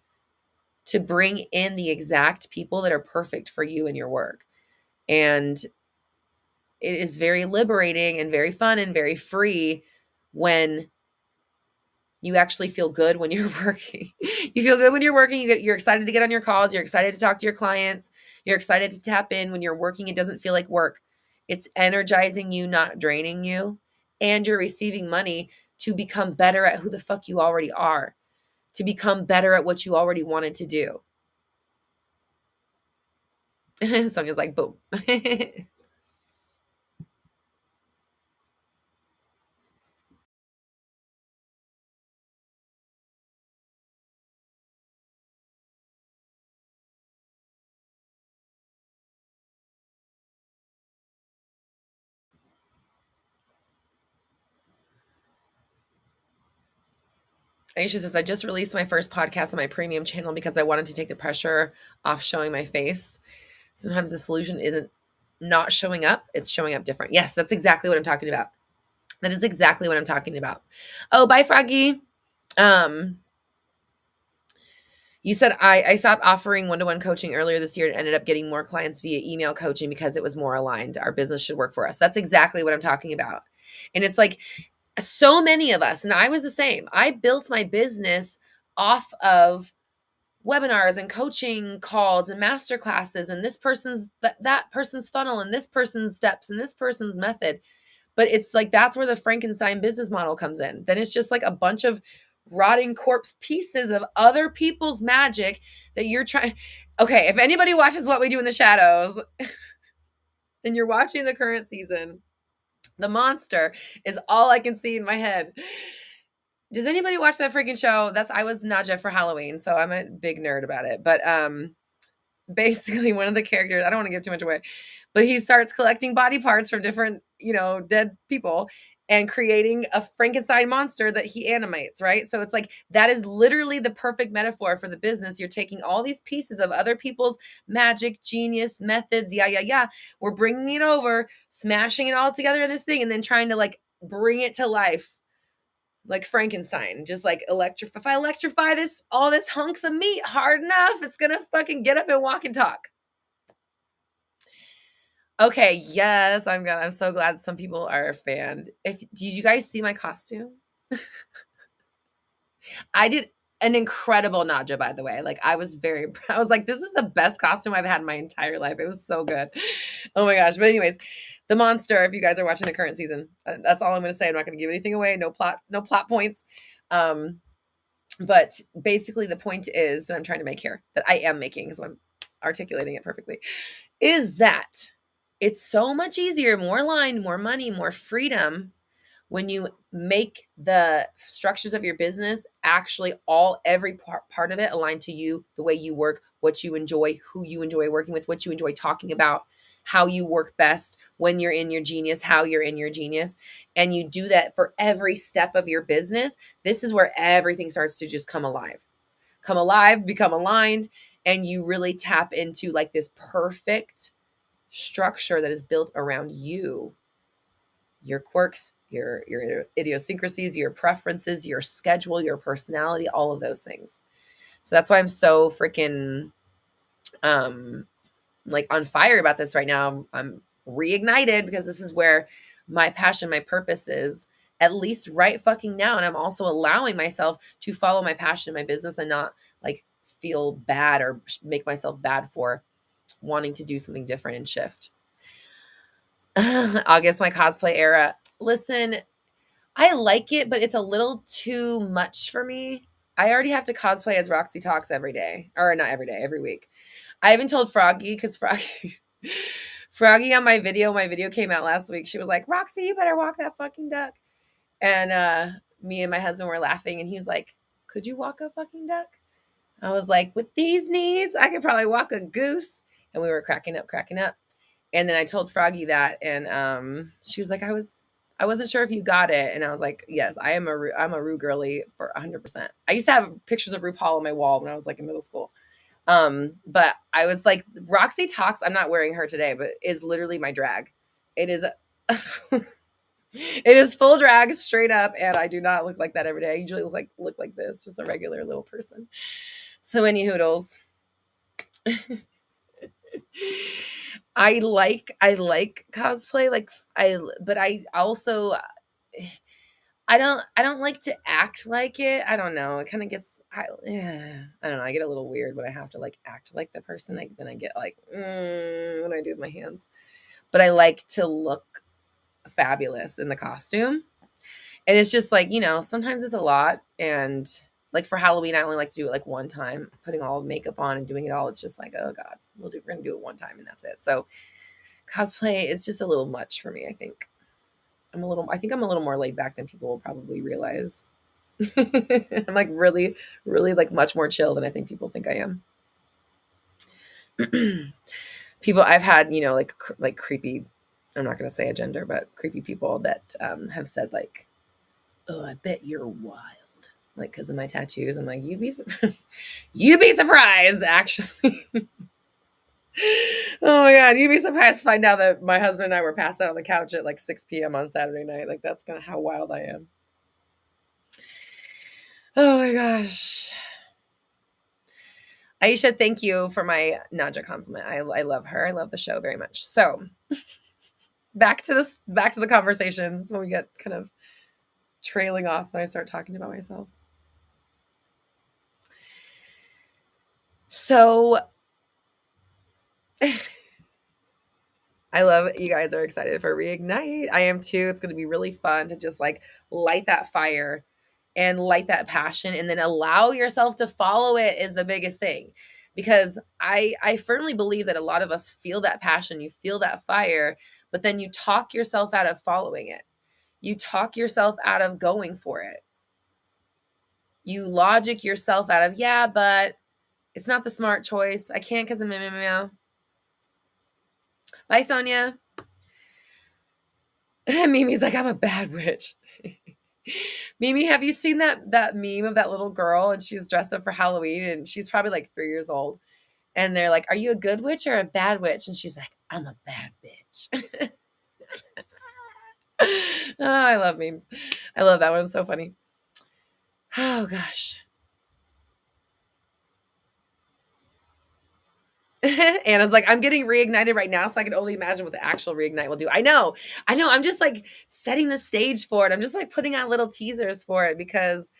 to bring in the exact people that are perfect for you and your work. And it is very liberating and very fun and very free when you actually feel good when you're working. You feel good when you're working. You're excited to get on your calls. You're excited to talk to your clients. You're excited to tap in. When you're working, it doesn't feel like work. It's energizing you, not draining you. And you're receiving money to become better at who the fuck you already are, to become better at what you already wanted to do. Sonia's like, boom. Aisha says, I just released my first podcast on my premium channel because I wanted to take the pressure off showing my face. Sometimes the solution isn't not showing up, it's showing up different. Yes, that's exactly what I'm talking about. That is exactly what I'm talking about. Oh, bye, Froggy. Um, You said I stopped offering one-to-one coaching earlier this year and ended up getting more clients via email coaching because it was more aligned. Our business should work for us. That's exactly what I'm talking about. And it's like so many of us, and I was the same. I built my business off of webinars and coaching calls and master classes and this person's that person's funnel and this person's steps and this person's method. But it's like that's where the Frankenstein business model comes in. Then it's just like a bunch of rotting corpse pieces of other people's magic that you're trying. Okay, if anybody watches What We Do in the Shadows and you're watching the current season, the monster is all I can see in my head. Does anybody watch that freaking show? I was Nadja for Halloween, so I'm a big nerd about it. But basically one of the characters, I don't want to give too much away, but he starts collecting body parts from different, dead people and creating a Frankenstein monster that he animates, right? So it's like that is literally the perfect metaphor for the business. You're taking all these pieces of other people's magic, genius, methods, yeah. We're bringing it over, smashing it all together in this thing, and then trying to like bring it to life like Frankenstein, just like electrify. If I electrify all this hunks of meat hard enough, it's gonna fucking get up and walk and talk. Okay, yes, I'm so glad some people are a fan. Did you guys see my costume? I did an incredible Nadja, by the way. Like I was like, this is the best costume I've had in my entire life. It was so good. Oh my gosh. But anyways, the monster, if you guys are watching the current season, that's all I'm going to say. I'm not going to give anything away. No plot points. But basically the point is that I'm trying to make here, that I am making, so I'm articulating it perfectly, is that it's so much easier, more aligned, more money, more freedom when you make the structures of your business actually every part of it aligned to you, the way you work, what you enjoy, who you enjoy working with, what you enjoy talking about, how you work best, when you're in your genius, how you're in your genius. And you do that for every step of your business. This is where everything starts to just come alive, become aligned. And you really tap into like this perfect structure that is built around you, your quirks, your idiosyncrasies, your preferences, your schedule, your personality, all of those things. So that's why I'm so freaking like on fire about this right now. I'm reignited because this is where my passion, my purpose is, at least right fucking now. And I'm also allowing myself to follow my passion, my business, and not like feel bad or make myself bad for wanting to do something different and shift. August, my cosplay era. Listen, I like it, but it's a little too much for me. I already have to cosplay as Roxy Talks every day. Or not every day, every week. I even told Froggy, because Froggy on my video came out last week. She was like, Roxy, you better walk that fucking duck. And me and my husband were laughing, and he's like, could you walk a fucking duck? I was like, with these knees, I could probably walk a goose. And we were cracking up. And then I told Froggy that, and she was like, I wasn't sure if you got it. And I was like, yes, I'm a Rue girly for 100%. I used to have pictures of RuPaul on my wall when I was like in middle school. But I was like, Roxy Talks, I'm not wearing her today, but is literally my drag. It is, it is full drag straight up. And I do not look like that every day. I usually look like this, just a regular little person. So any hoodles. I like cosplay, but I also, I don't like to act like it. I don't know. It kind of gets, I don't know. I get a little weird when I have to like act like the person. Then I get like, what do I do with my hands? But I like to look fabulous in the costume. And it's just like, sometimes it's a lot. And like for Halloween, I only like to do it like one time, putting all the makeup on and doing it all. It's just like, oh God, we're going to do it one time and that's it. So cosplay, it's just a little much for me, I think. I think I'm a little more laid back than people will probably realize. I'm like really, really like much more chill than I think people think I am. People I've had, like creepy, I'm not going to say a gender, but creepy people that have said like, oh, I bet you're wild. Like, because of my tattoos. I'm like, you'd be surprised, actually. Oh my God, you'd be surprised to find out that my husband and I were passed out on the couch at like 6 p.m. on Saturday night. Like, that's kind of how wild I am. Oh my gosh. Aisha, thank you for my Naja compliment. I love her. I love the show very much. So back to the conversations when we get kind of trailing off when I start talking about myself. So I love you guys are excited for Reignite. I am too. It's going to be really fun to just like light that fire and light that passion and then allow yourself to follow it is the biggest thing. Because I firmly believe that a lot of us feel that passion, you feel that fire, but then you talk yourself out of following it. You talk yourself out of going for it. You logic yourself out of, yeah, but it's not the smart choice. I can't because of meow. Bye, Sonia. Mimi's like, I'm a bad witch. Mimi, have you seen that meme of that little girl and she's dressed up for Halloween and she's probably like 3 years old and they're like, are you a good witch or a bad witch? And she's like, I'm a bad bitch. Oh, I love memes. I love that one. It's so funny. Oh gosh. Anna's like, I'm getting reignited right now, so I can only imagine what the actual reignite will do. I know. I'm just like setting the stage for it. I'm just like putting out little teasers for it because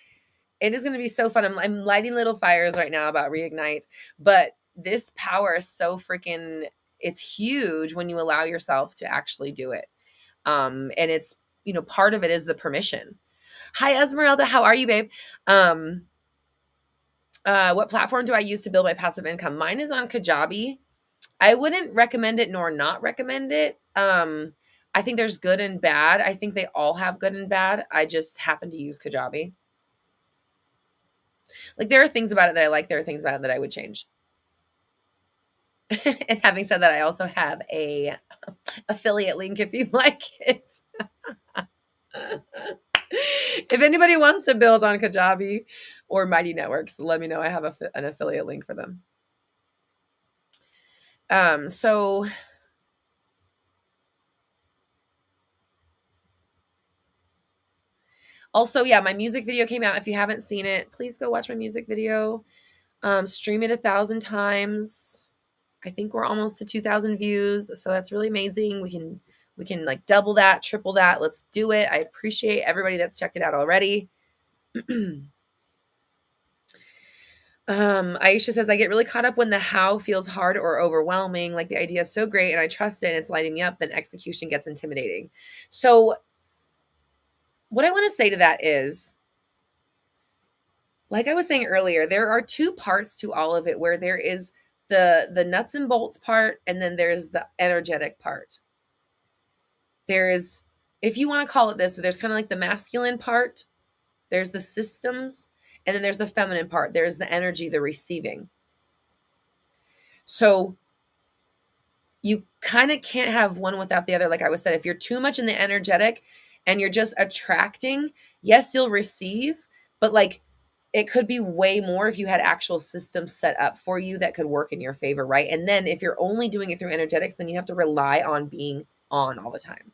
it is going to be so fun. I'm lighting little fires right now about reignite, but this power is so freaking, it's huge when you allow yourself to actually do it. And it's, part of it is the permission. Hi, Esmeralda. How are you, babe? What platform do I use to build my passive income? Mine is on Kajabi. I wouldn't recommend it nor not recommend it. I think there's good and bad. I think they all have good and bad. I just happen to use Kajabi. Like there are things about it that I like. There are things about it that I would change. And having said that, I also have a affiliate link if you like it. If anybody wants to build on Kajabi or Mighty Networks, let me know. I have an affiliate link for them. So also, yeah, my music video came out. If you haven't seen it, please go watch my music video. Stream it 1,000 times. I think we're almost to 2,000 views. So that's really amazing. We can like double that, triple that. Let's do it. I appreciate everybody that's checked it out already. Aisha says, I get really caught up when the how feels hard or overwhelming. Like the idea is so great and I trust it and it's lighting me up, then execution gets intimidating. So what I want to say to that is, like I was saying earlier, there are two parts to all of it where there is the nuts and bolts part and then there's the energetic part. There is, if you want to call it this, but there's kind of like the masculine part, there's the systems, and then there's the feminine part. There's the energy, the receiving. So you kind of can't have one without the other. Like I was said, if you're too much in the energetic and you're just attracting, yes, you'll receive, but like it could be way more if you had actual systems set up for you that could work in your favor, right? And then if you're only doing it through energetics, then you have to rely on being on all the time.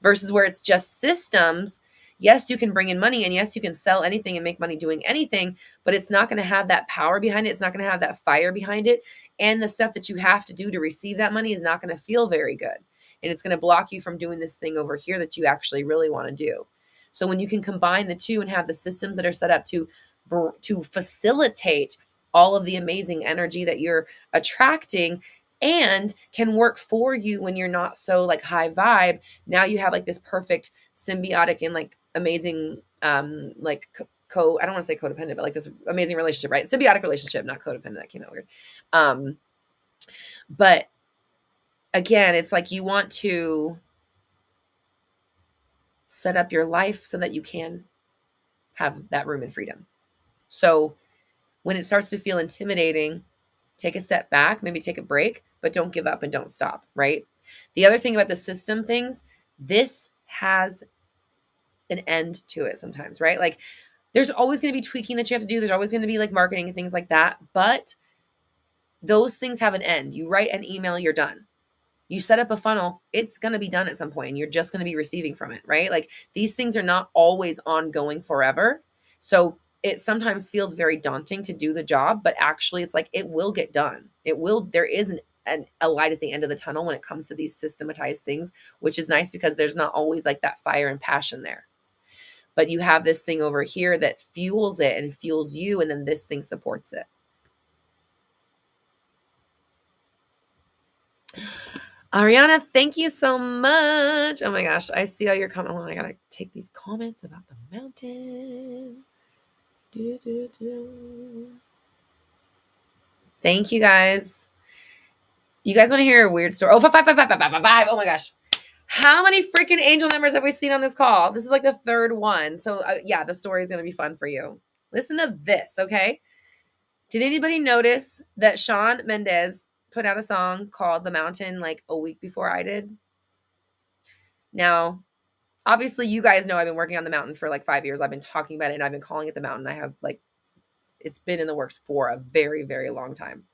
Versus where it's just systems. Yes, you can bring in money and yes, you can sell anything and make money doing anything, but it's not going to have that power behind it. It's not going to have that fire behind it. And the stuff that you have to do to receive that money is not going to feel very good. And it's going to block you from doing this thing over here that you actually really want to do. So when you can combine the two and have the systems that are set up to facilitate all of the amazing energy that you're attracting and can work for you when you're not so like high vibe, now you have like this perfect symbiotic and like amazing like I don't want to say codependent, but like this amazing relationship, right? Symbiotic relationship, not codependent. That came out weird. But again, it's like you want to set up your life so that you can have that room and freedom. So when it starts to feel intimidating, take a step back, maybe take a break, but don't give up and don't stop, right? The other thing about the system things, this has an end to it sometimes, right? Like there's always going to be tweaking that you have to do. There's always going to be like marketing and things like that, but those things have an end. You write an email, you're done. You set up a funnel, it's going to be done at some point and you're just going to be receiving from it, right? Like these things are not always ongoing forever. So it sometimes feels very daunting to do the job, but actually it's like it will get done. It will, there is a light at the end of the tunnel when it comes to these systematized things, which is nice because there's not always like that fire and passion there. But you have this thing over here that fuels it and fuels you, and then this thing supports it. Ariana, thank you so much. Oh my gosh, I see all your comments. I gotta take these comments about the mountain. Thank you guys. You guys want to hear a weird story? Oh, 5555555. Oh my gosh. How many freaking angel numbers have we seen on this call? This is like the third one. So yeah, the story is going to be fun for you. Listen to this, okay? Did anybody notice that Shawn Mendes put out a song called The Mountain like a week before I did? Now, obviously you guys know I've been working on The Mountain for like 5 years. I've been talking about it and I've been calling it The Mountain. I have like, it's been in the works for a very, very long time.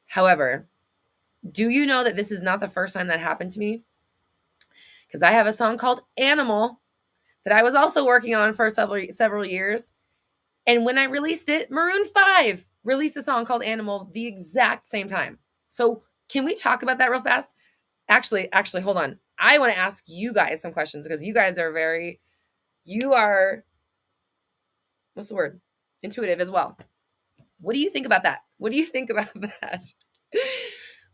However, do you know that this is not the first time that happened to me? Because I have a song called Animal that I was also working on for several years. And when I released it, Maroon 5 released a song called Animal the exact same time. So can we talk about that real fast? Actually, hold on. I want to ask you guys some questions because you guys are what's the word? Intuitive as well. What do you think about that? What do you think about that?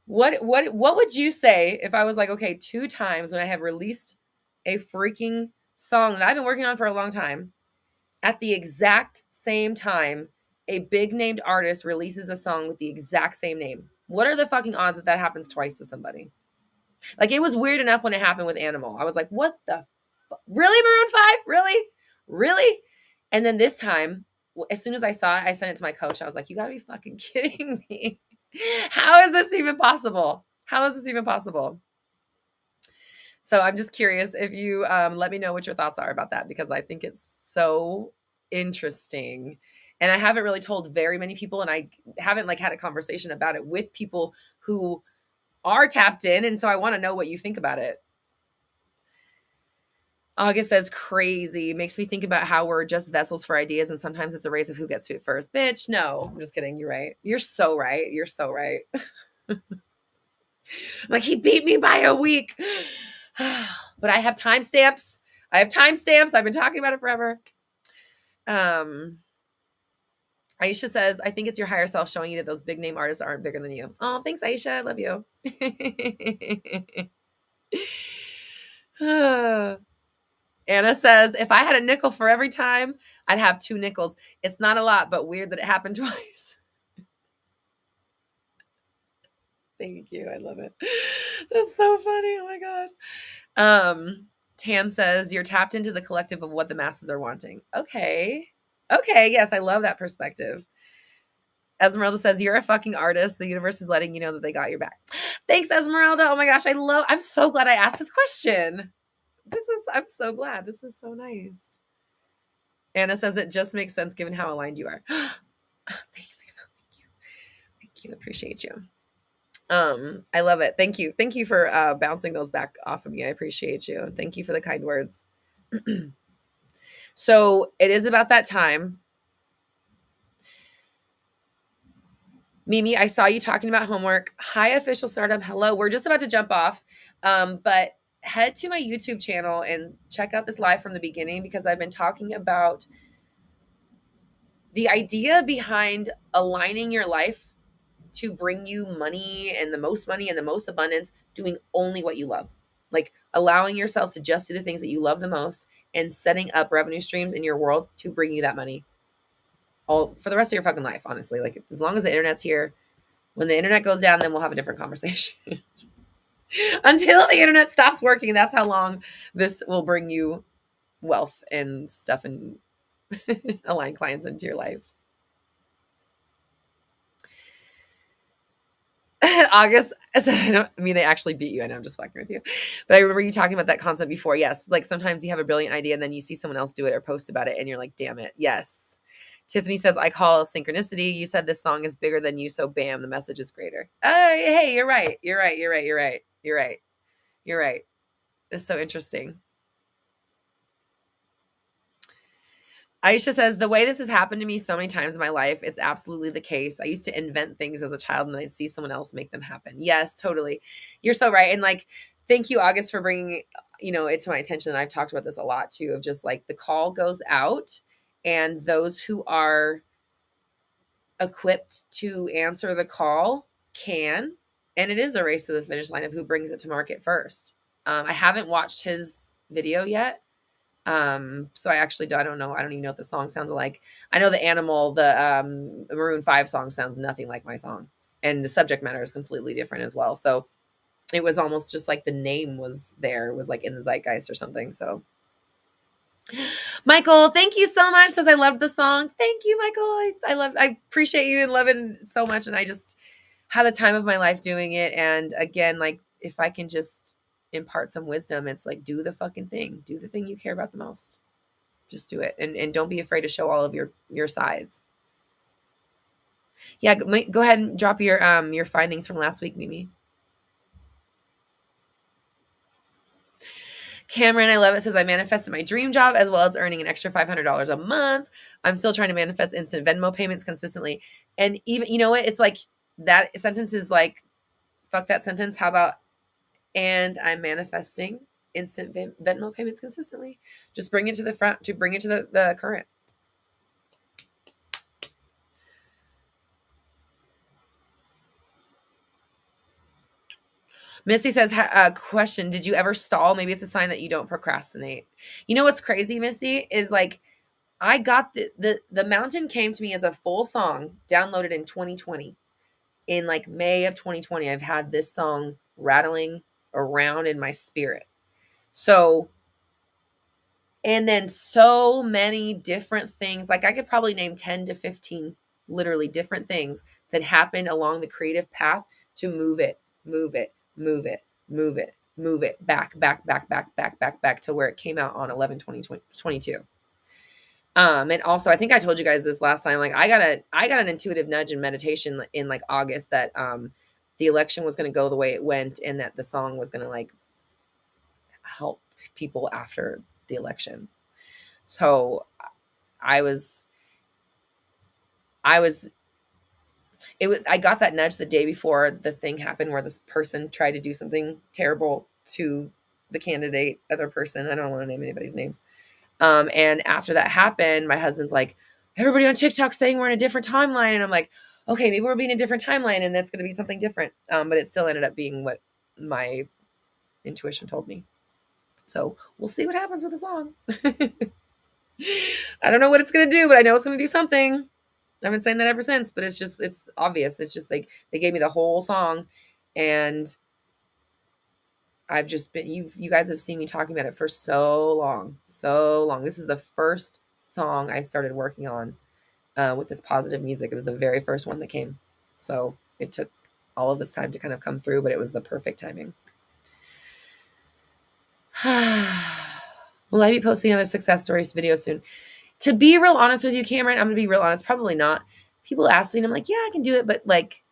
What would you say if I was like, okay, 2 times when I have released a freaking song that I've been working on for a long time, at the exact same time, a big named artist releases a song with the exact same name? What are the fucking odds that happens twice to somebody? Like, it was weird enough when it happened with Animal. I was like, what the really, Maroon 5? Really? And then this time, as soon as I saw it, I sent it to my coach. I was like, you gotta be fucking kidding me. How is this even possible? So I'm just curious if you let me know what your thoughts are about that, because I think it's so interesting. And I haven't really told very many people, and I haven't like had a conversation about it with people who are tapped in. And so I want to know what you think about it. August says crazy. Makes me think about how we're just vessels for ideas, and sometimes it's a race of who gets to it first. Bitch, no. I'm just kidding. You're right. You're so right. Like, he beat me by a week. But I have timestamps. I've been talking about it forever. Aisha says, I think it's your higher self showing you that those big name artists aren't bigger than you. Oh, thanks, Aisha. I love you. Anna says, if I had a nickel for every time, I'd have 2 nickels. It's not a lot, but weird that it happened twice. Thank you. I love it. That's so funny. Oh my God. Tam says, you're tapped into the collective of what the masses are wanting. Okay. Yes, I love that perspective. Esmeralda says, you're a fucking artist. The universe is letting you know that they got your back. Thanks, Esmeralda. Oh my gosh, I'm so glad I asked this question. I'm so glad. This is so nice. Anna says, it just makes sense given how aligned you are. Thanks, Anna. Thank you. Appreciate you. I love it. Thank you for bouncing those back off of me. I appreciate you. Thank you for the kind words. So it is about that time. Mimi, I saw you talking about homework. Hi, official startup. Hello. We're just about to jump off. But head to my YouTube channel and check out this live from the beginning, because I've been talking about the idea behind aligning your life to bring you money and the most abundance, doing only what you love. Like allowing yourself to just do the things that you love the most and setting up revenue streams in your world to bring you that money all for the rest of your fucking life, honestly. Like, as long as the internet's here. When the internet goes down, then we'll have a different conversation. Until the internet stops working, that's how long this will bring you wealth and stuff and align clients into your life. August said, I mean, they actually beat you. I know, I'm just fucking with you. But I remember you talking about that concept before. Yes. Like, sometimes you have a brilliant idea and then you see someone else do it or post about it and you're like, damn it. Yes. Tiffany says, I call it synchronicity. You said this song is bigger than you, so bam, the message is greater. Hey, you're right. It's so interesting. Aisha says, the way this has happened to me so many times in my life, it's absolutely the case. I used to invent things as a child and then I'd see someone else make them happen. Yes, totally. You're so right. And like, thank you, August, for bringing, it to my attention. And I've talked about this a lot too, of just like the call goes out and those who are equipped to answer the call can, and it is a race to the finish line of who brings it to market first. I haven't watched his video yet. So I don't know. I don't even know if the song sounds alike. I know the Maroon 5 song sounds nothing like my song. And the subject matter is completely different as well. So it was almost just like the name was there. It was like in the zeitgeist or something. So Michael, thank you so much. Says I loved the song. Thank you, Michael. I appreciate you and love it so much. And I just had the time of my life doing it. And again, like if I can just impart some wisdom, it's like, do the fucking thing. Do the thing you care about the most. Just do it. And don't be afraid to show all of your sides. Yeah. Go ahead and drop your findings from last week, Mimi. Cameron, I love it, says I manifested my dream job as well as earning an extra $500 a month. I'm still trying to manifest instant Venmo payments consistently. And even, you know what? It's like that sentence is like, fuck that sentence. How about, and I'm manifesting instant Venmo payments consistently. Just bring it to the front, to bring it to the current. Missy says, question, did you ever stall? Maybe it's a sign that you don't procrastinate. You know what's crazy, Missy, is like, I got the Mountain came to me as a full song, downloaded in 2020. In like May of 2020, I've had this song rattling around in my spirit. So, and then so many different things, like I could probably name 10 to 15 literally different things that happened along the creative path to move it back to where it came out on 11/20/22. And also I think I told you guys this last time, like I got an intuitive nudge in meditation in like August that the election was going to go the way it went and that the song was going to like help people after the election. So I got that nudge the day before the thing happened where this person tried to do something terrible to the candidate, other person. I don't want to name anybody's names. And after that happened, my husband's like, everybody on TikTok saying we're in a different timeline. And I'm like, okay, maybe we're being a different timeline and that's going to be something different. But it still ended up being what my intuition told me. So we'll see what happens with the song. I don't know what it's going to do, but I know it's going to do something. I've been saying that ever since, but it's obvious. It's just like they gave me the whole song and I've just been, you guys have seen me talking about it for so long. This is the first song I started working on with this positive music. It was the very first one that came. So it took all of this time to kind of come through, but it was the perfect timing. Will I be posting another success stories video soon? To be real honest with you, Cameron, I'm going to be real honest. Probably not. People ask me and I'm like, yeah, I can do it. But like,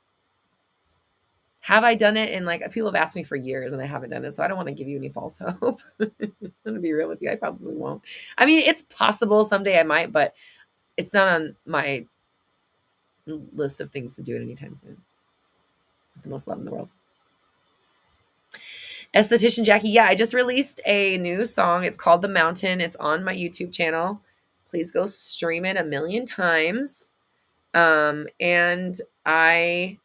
have I done it? And like, people have asked me for years and I haven't done it. So I don't want to give you any false hope. I'm going to be real with you. I probably won't. I mean, it's possible someday I might, but it's not on my list of things to do it anytime soon. The most love in the world. Esthetician Jackie. Yeah, I just released a new song. It's called The Mountain. It's on my YouTube channel. Please go stream it 1,000,000 times. And I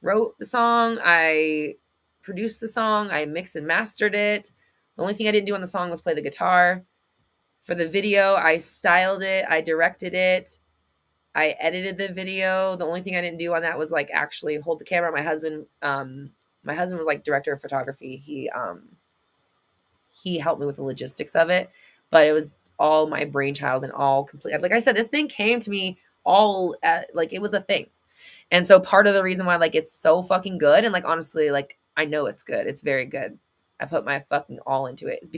wrote the song. I produced the song. I mixed and mastered it. The only thing I didn't do on the song was play the guitar. For the video, I styled it. I directed it. I edited the video. The only thing I didn't do on that was like actually hold the camera. My husband was like director of photography. He helped me with the logistics of it, but it was all my brainchild and all complete. Like I said, this thing came to me all like it was a thing. And so part of the reason why like it's so fucking good and like honestly like I know it's good. It's very good. I put my fucking all into it. It's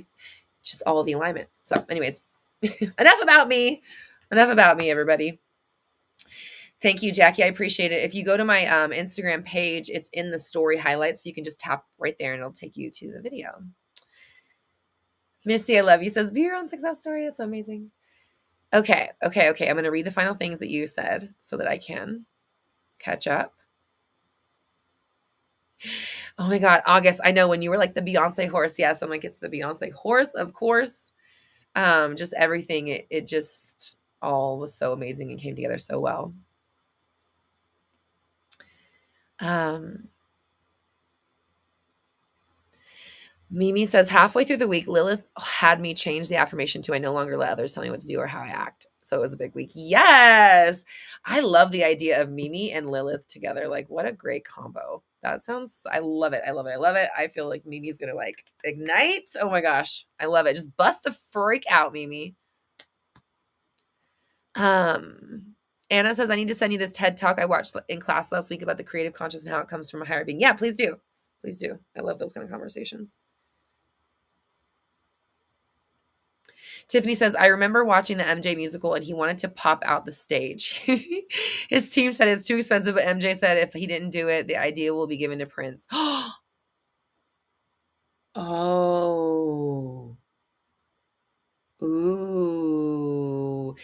just all the alignment. So anyways, enough about me, everybody. Thank you, Jackie. I appreciate it. If you go to my Instagram page, it's in the story highlights. So you can just tap right there and it'll take you to the video. Missy, I love you. Says, be your own success story. That's so amazing. Okay. I'm going to read the final things that you said so that I can catch up. Oh my God, August. I know when you were like the Beyonce horse. Yes, I'm like, it's the Beyonce horse, of course. Just everything. It just all was so amazing and came together so well. Mimi says, halfway through the week, Lilith had me change the affirmation to I no longer let others tell me what to do or how I act. So it was a big week. Yes. I love the idea of Mimi and Lilith together. Like, what a great combo. That sounds, I love it. I feel like Mimi's going to like ignite. Oh my gosh. I love it. Just bust the freak out, Mimi. Anna says, I need to send you this TED talk I watched in class last week about the creative conscious and how it comes from a higher being. Yeah, please do. Please do. I love those kind of conversations. Tiffany says, I remember watching the MJ musical and he wanted to pop out the stage. His team said it's too expensive, but MJ said if he didn't do it, the idea will be given to Prince. Oh. Ooh.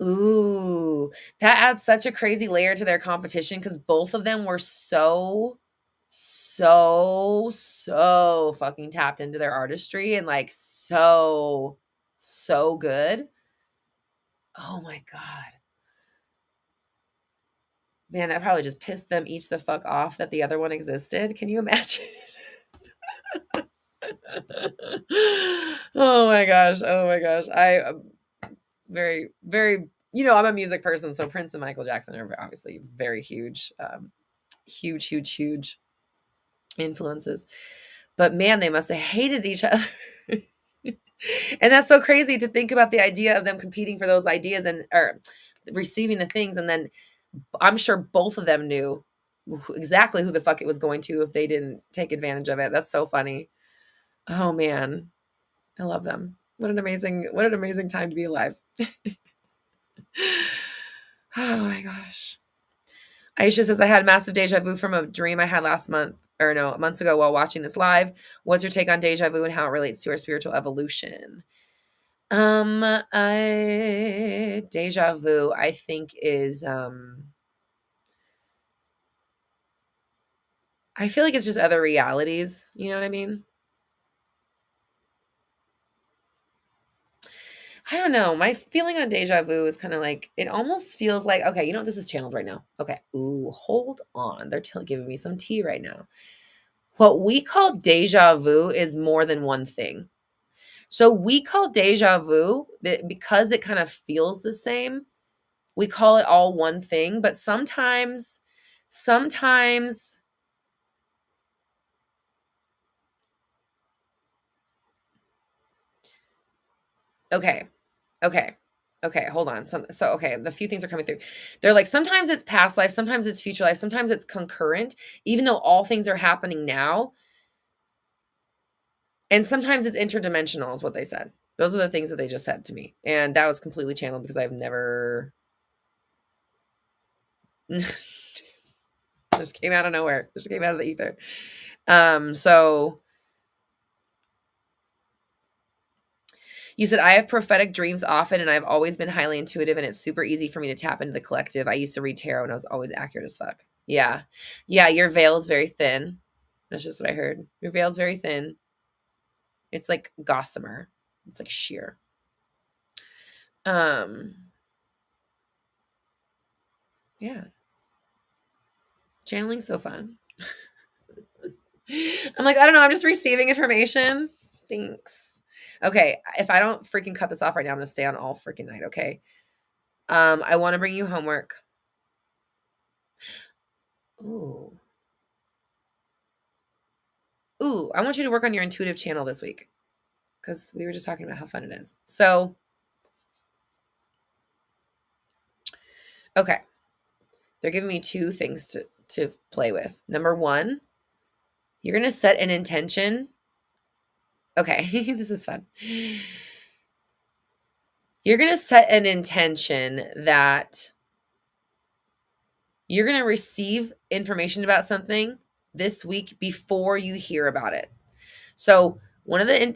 Ooh. That adds such a crazy layer to their competition because both of them were so fucking tapped into their artistry and like so good. Oh my God. Man, that probably just pissed them each the fuck off that the other one existed. Can you imagine? Oh my gosh. I very, very, I'm a music person, so Prince and Michael Jackson are obviously very huge, huge influences. But man, they must have hated each other. And that's so crazy to think about the idea of them competing for those ideas or receiving the things. And then I'm sure both of them knew exactly who the fuck it was going to if they didn't take advantage of it. That's so funny. Oh man, I love them. What an amazing time to be alive. Oh my gosh. Aisha says, I had massive deja vu from a dream I had months ago while watching this live. What's your take on deja vu and how it relates to our spiritual evolution? Deja vu, I think is, I feel like it's just other realities. You know what I mean? I don't know. My feeling on deja vu is kind of like, it almost feels like, okay, you know what? This is channeled right now. Okay. Ooh, hold on. They're giving me some tea right now. What we call deja vu is more than one thing. So we call deja vu because it kind of feels the same. We call it all one thing, but sometimes, okay. Hold on. The few things are coming through. They're like, sometimes it's past life, sometimes it's future life, sometimes it's concurrent, even though all things are happening now. And sometimes it's interdimensional is what they said. Those are the things that they just said to me. And that was completely channeled because I've never just came out of nowhere. Just came out of the ether. So you said, I have prophetic dreams often and I've always been highly intuitive and it's super easy for me to tap into the collective. I used to read tarot and I was always accurate as fuck. Yeah. Yeah, your veil is very thin. That's just what I heard. Your veil is very thin. It's like gossamer. It's like sheer. Yeah. Channeling's so fun. I'm like, I don't know. I'm just receiving information. Thanks. Okay. If I don't freaking cut this off right now, I'm going to stay on all freaking night. Okay. I want to bring you homework. Ooh, I want you to work on your intuitive channel this week because we were just talking about how fun it is. So, okay. They're giving me two things to play with. Number one, you're going to set an intention. Okay. This is fun. You're going to set an intention that you're going to receive information about something this week before you hear about it. So one of the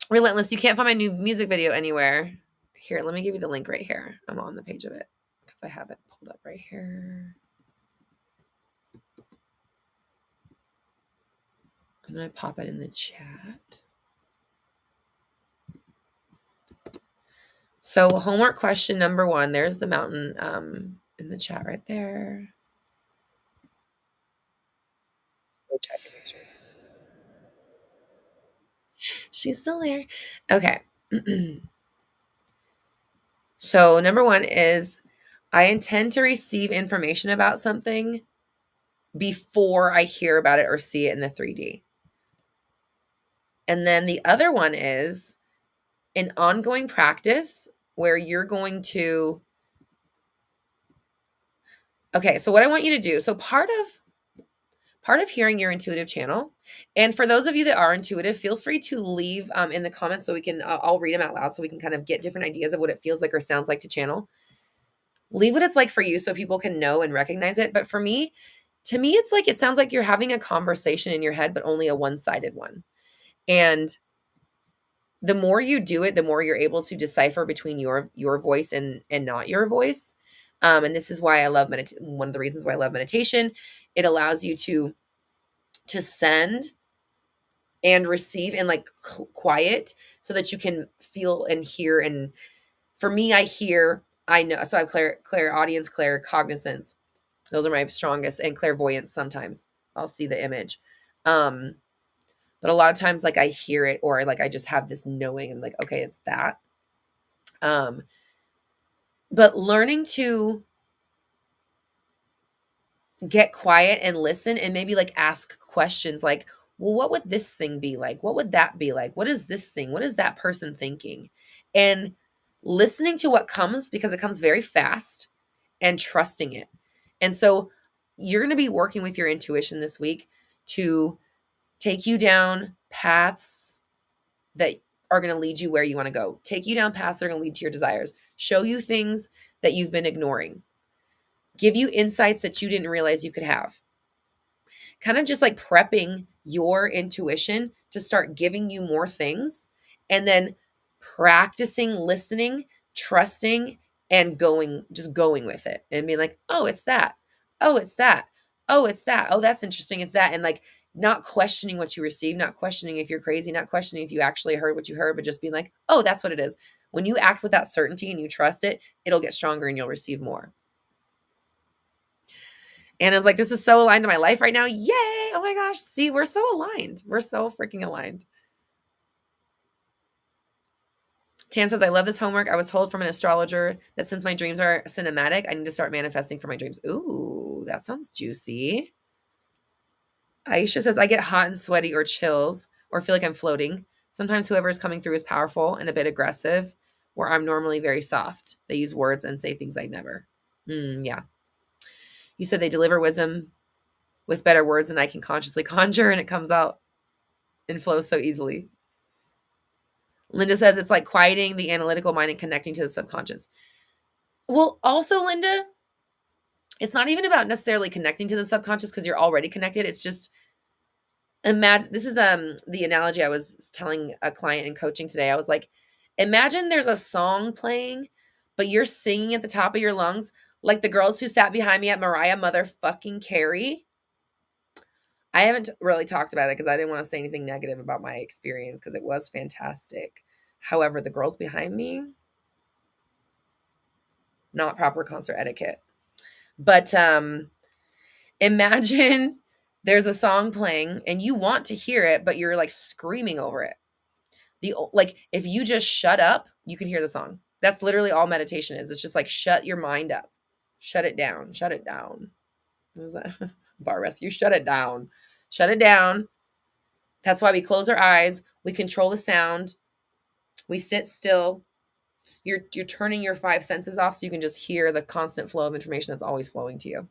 Relentless, you can't find my new music video anywhere. Here, let me give you the link right here. I'm on the page of it because I have it pulled up right here. I'm going to pop it in the chat. So homework question number 1, there's the mountain in the chat right there. So check it, make sure she's still there. Okay. So number 1 is I intend to receive information about something before I hear about it or see it in the 3D. And then the other one is an ongoing practice where you're going to, okay, so what I want you to do, so part of hearing your intuitive channel, and for those of you that are intuitive, feel free to leave in the comments so we can, I'll read them out loud so we can kind of get different ideas of what it feels like or sounds like to channel. Leave what it's like for you so people can know and recognize it. But for me, to me, it's like, it sounds like you're having a conversation in your head, but only a one-sided one. And the more you do it, the more you're able to decipher between your voice and not your voice. And this is why I love one of the reasons why I love meditation. It allows you to send and receive in like quiet so that you can feel and hear. And for me, I know. So I have clairaudience, claircognizance. Those are my strongest, and clairvoyance. Sometimes I'll see the image. But a lot of times, like I hear it, or like I just have this knowing. I'm like, okay, it's that. But learning to get quiet and listen, and maybe like ask questions like, well, what would this thing be like? What would that be like? What is this thing? What is that person thinking? And listening to what comes, because it comes very fast, and trusting it. And so you're going to be working with your intuition this week to take you down paths that are going to lead you where you want to go. Take you down paths that are going to lead to your desires. Show you things that you've been ignoring. Give you insights that you didn't realize you could have. Kind of just like prepping your intuition to start giving you more things, and then practicing listening, trusting, and just going with it and being like, oh, it's that. Oh, it's that. Oh, it's that. Oh, that's interesting. It's that. And like not questioning what you receive, not questioning if you're crazy, not questioning if you actually heard what you heard, but just being like, oh, that's what it is. When you act with that certainty and you trust it, it'll get stronger and you'll receive more. And I was like, this is so aligned to my life right now. Yay. Oh my gosh. See, we're so aligned. We're so freaking aligned. Tan says, I love this homework. I was told from an astrologer that since my dreams are cinematic, I need to start manifesting for my dreams. Ooh, that sounds juicy. Aisha says, I get hot and sweaty or chills or feel like I'm floating. Sometimes whoever is coming through is powerful and a bit aggressive, where I'm normally very soft. They use words and say things I'd never. Yeah. You said they deliver wisdom with better words than I can consciously conjure, and it comes out and flows so easily. Linda says it's like quieting the analytical mind and connecting to the subconscious. Well, also, Linda, it's not even about necessarily connecting to the subconscious because you're already connected. It's just imagine, this is the analogy I was telling a client in coaching today. I was like, imagine there's a song playing, but you're singing at the top of your lungs, like the girls who sat behind me at Mariah motherfucking Carey. I haven't really talked about it because I didn't want to say anything negative about my experience because it was fantastic. However, the girls behind me, not proper concert etiquette. But imagine there's a song playing and you want to hear it, but you're like screaming over it. Like if you just shut up, you can hear the song. That's literally all meditation is. It's just like shut your mind up. Shut it down. Shut it down. What was that? Bar rescue. Shut it down. Shut it down. That's why we close our eyes. We control the sound. We sit still. You're turning your 5 senses off so you can just hear the constant flow of information that's always flowing to you.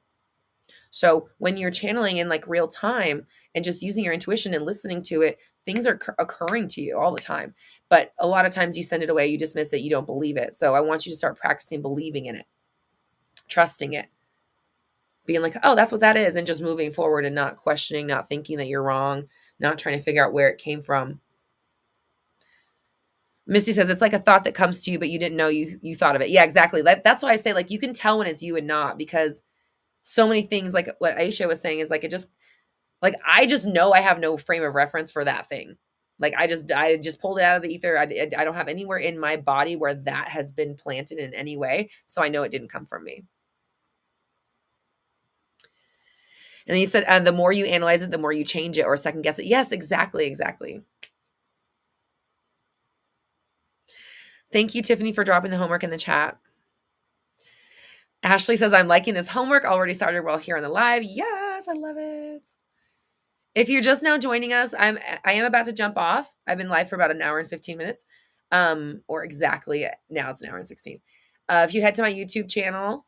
So when you're channeling in like real time and just using your intuition and listening to it, things are occurring to you all the time. But a lot of times you send it away, you dismiss it, you don't believe it. So I want you to start practicing believing in it, trusting it, being like, oh, that's what that is. And just moving forward and not questioning, not thinking that you're wrong, not trying to figure out where it came from. Misty says it's like a thought that comes to you, but you didn't know you thought of it. Yeah, exactly. That's why I say, like, you can tell when it's you and not, because so many things, like what Aisha was saying, is like, it just, like, I just know I have no frame of reference for that thing. Like, I just pulled it out of the ether. I don't have anywhere in my body where that has been planted in any way. So I know it didn't come from me. And then you said, the more you analyze it, the more you change it or second guess it. Yes, exactly. Exactly. Thank you, Tiffany, for dropping the homework in the chat. Ashley says, I'm liking this homework. Already started while here on the live. Yes, I love it. If you're just now joining us, I am about to jump off. I've been live for about an hour and 15 minutes. Or exactly, now it's an hour and 16. If you head to my YouTube channel,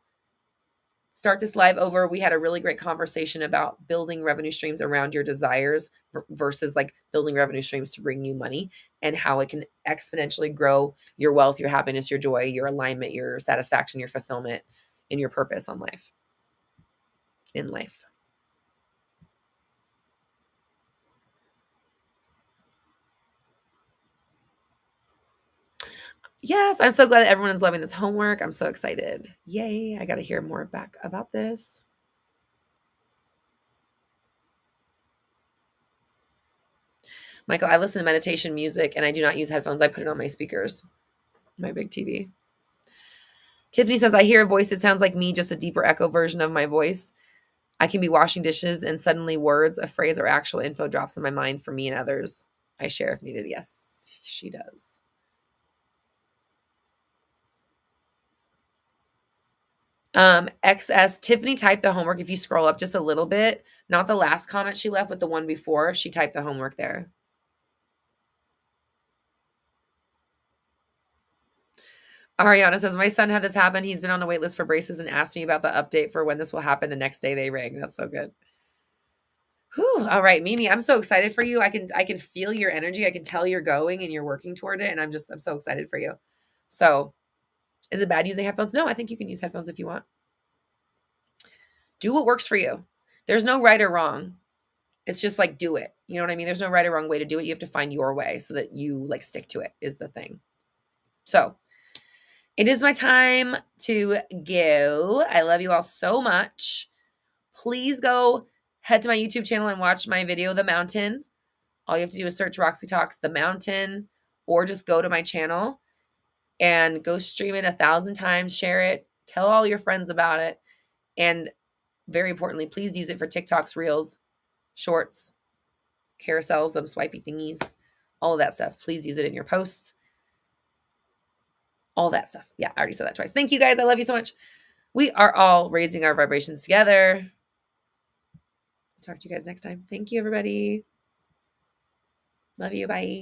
start this live over. We had a really great conversation about building revenue streams around your desires versus like building revenue streams to bring you money, and how it can exponentially grow your wealth, your happiness, your joy, your alignment, your satisfaction, your fulfillment, and your purpose in life. Yes, I'm so glad that everyone is loving this homework. I'm so excited. Yay, I got to hear more back about this. Michael, I listen to meditation music and I do not use headphones. I put it on my speakers, my big TV. Tiffany says, I hear a voice that sounds like me, just a deeper echo version of my voice. I can be washing dishes and suddenly words, a phrase, or actual info drops in my mind for me and others. I share if needed. Yes, she does. XS, Tiffany typed the homework. If you scroll up just a little bit, not the last comment she left, but the one before, she typed the homework there. Ariana says, my son had this happen. He's been on a wait list for braces and asked me about the update for when this will happen. The next day they rang. That's so good. Whew. All right, Mimi, I'm so excited for you. I can feel your energy. I can tell you're going and you're working toward it. And I'm so excited for you. So is it bad using headphones? No, I think you can use headphones if you want. Do what works for you. There's no right or wrong. It's just like, do it. You know what I mean? There's no right or wrong way to do it. You have to find your way so that you like stick to it is the thing. So it is my time to go. I love you all so much. Please go head to my YouTube channel and watch my video, The Mountain. All you have to do is search Roxy Talks The Mountain, or just go to my channel and go stream it 1,000 times, share it, tell all your friends about it. And very importantly, please use it for TikToks, Reels, Shorts, carousels, them swipey thingies, all of that stuff. Please use it in your posts. All that stuff. Yeah, I already said that twice. Thank you guys. I love you so much. We are all raising our vibrations together. Talk to you guys next time. Thank you, everybody. Love you. Bye.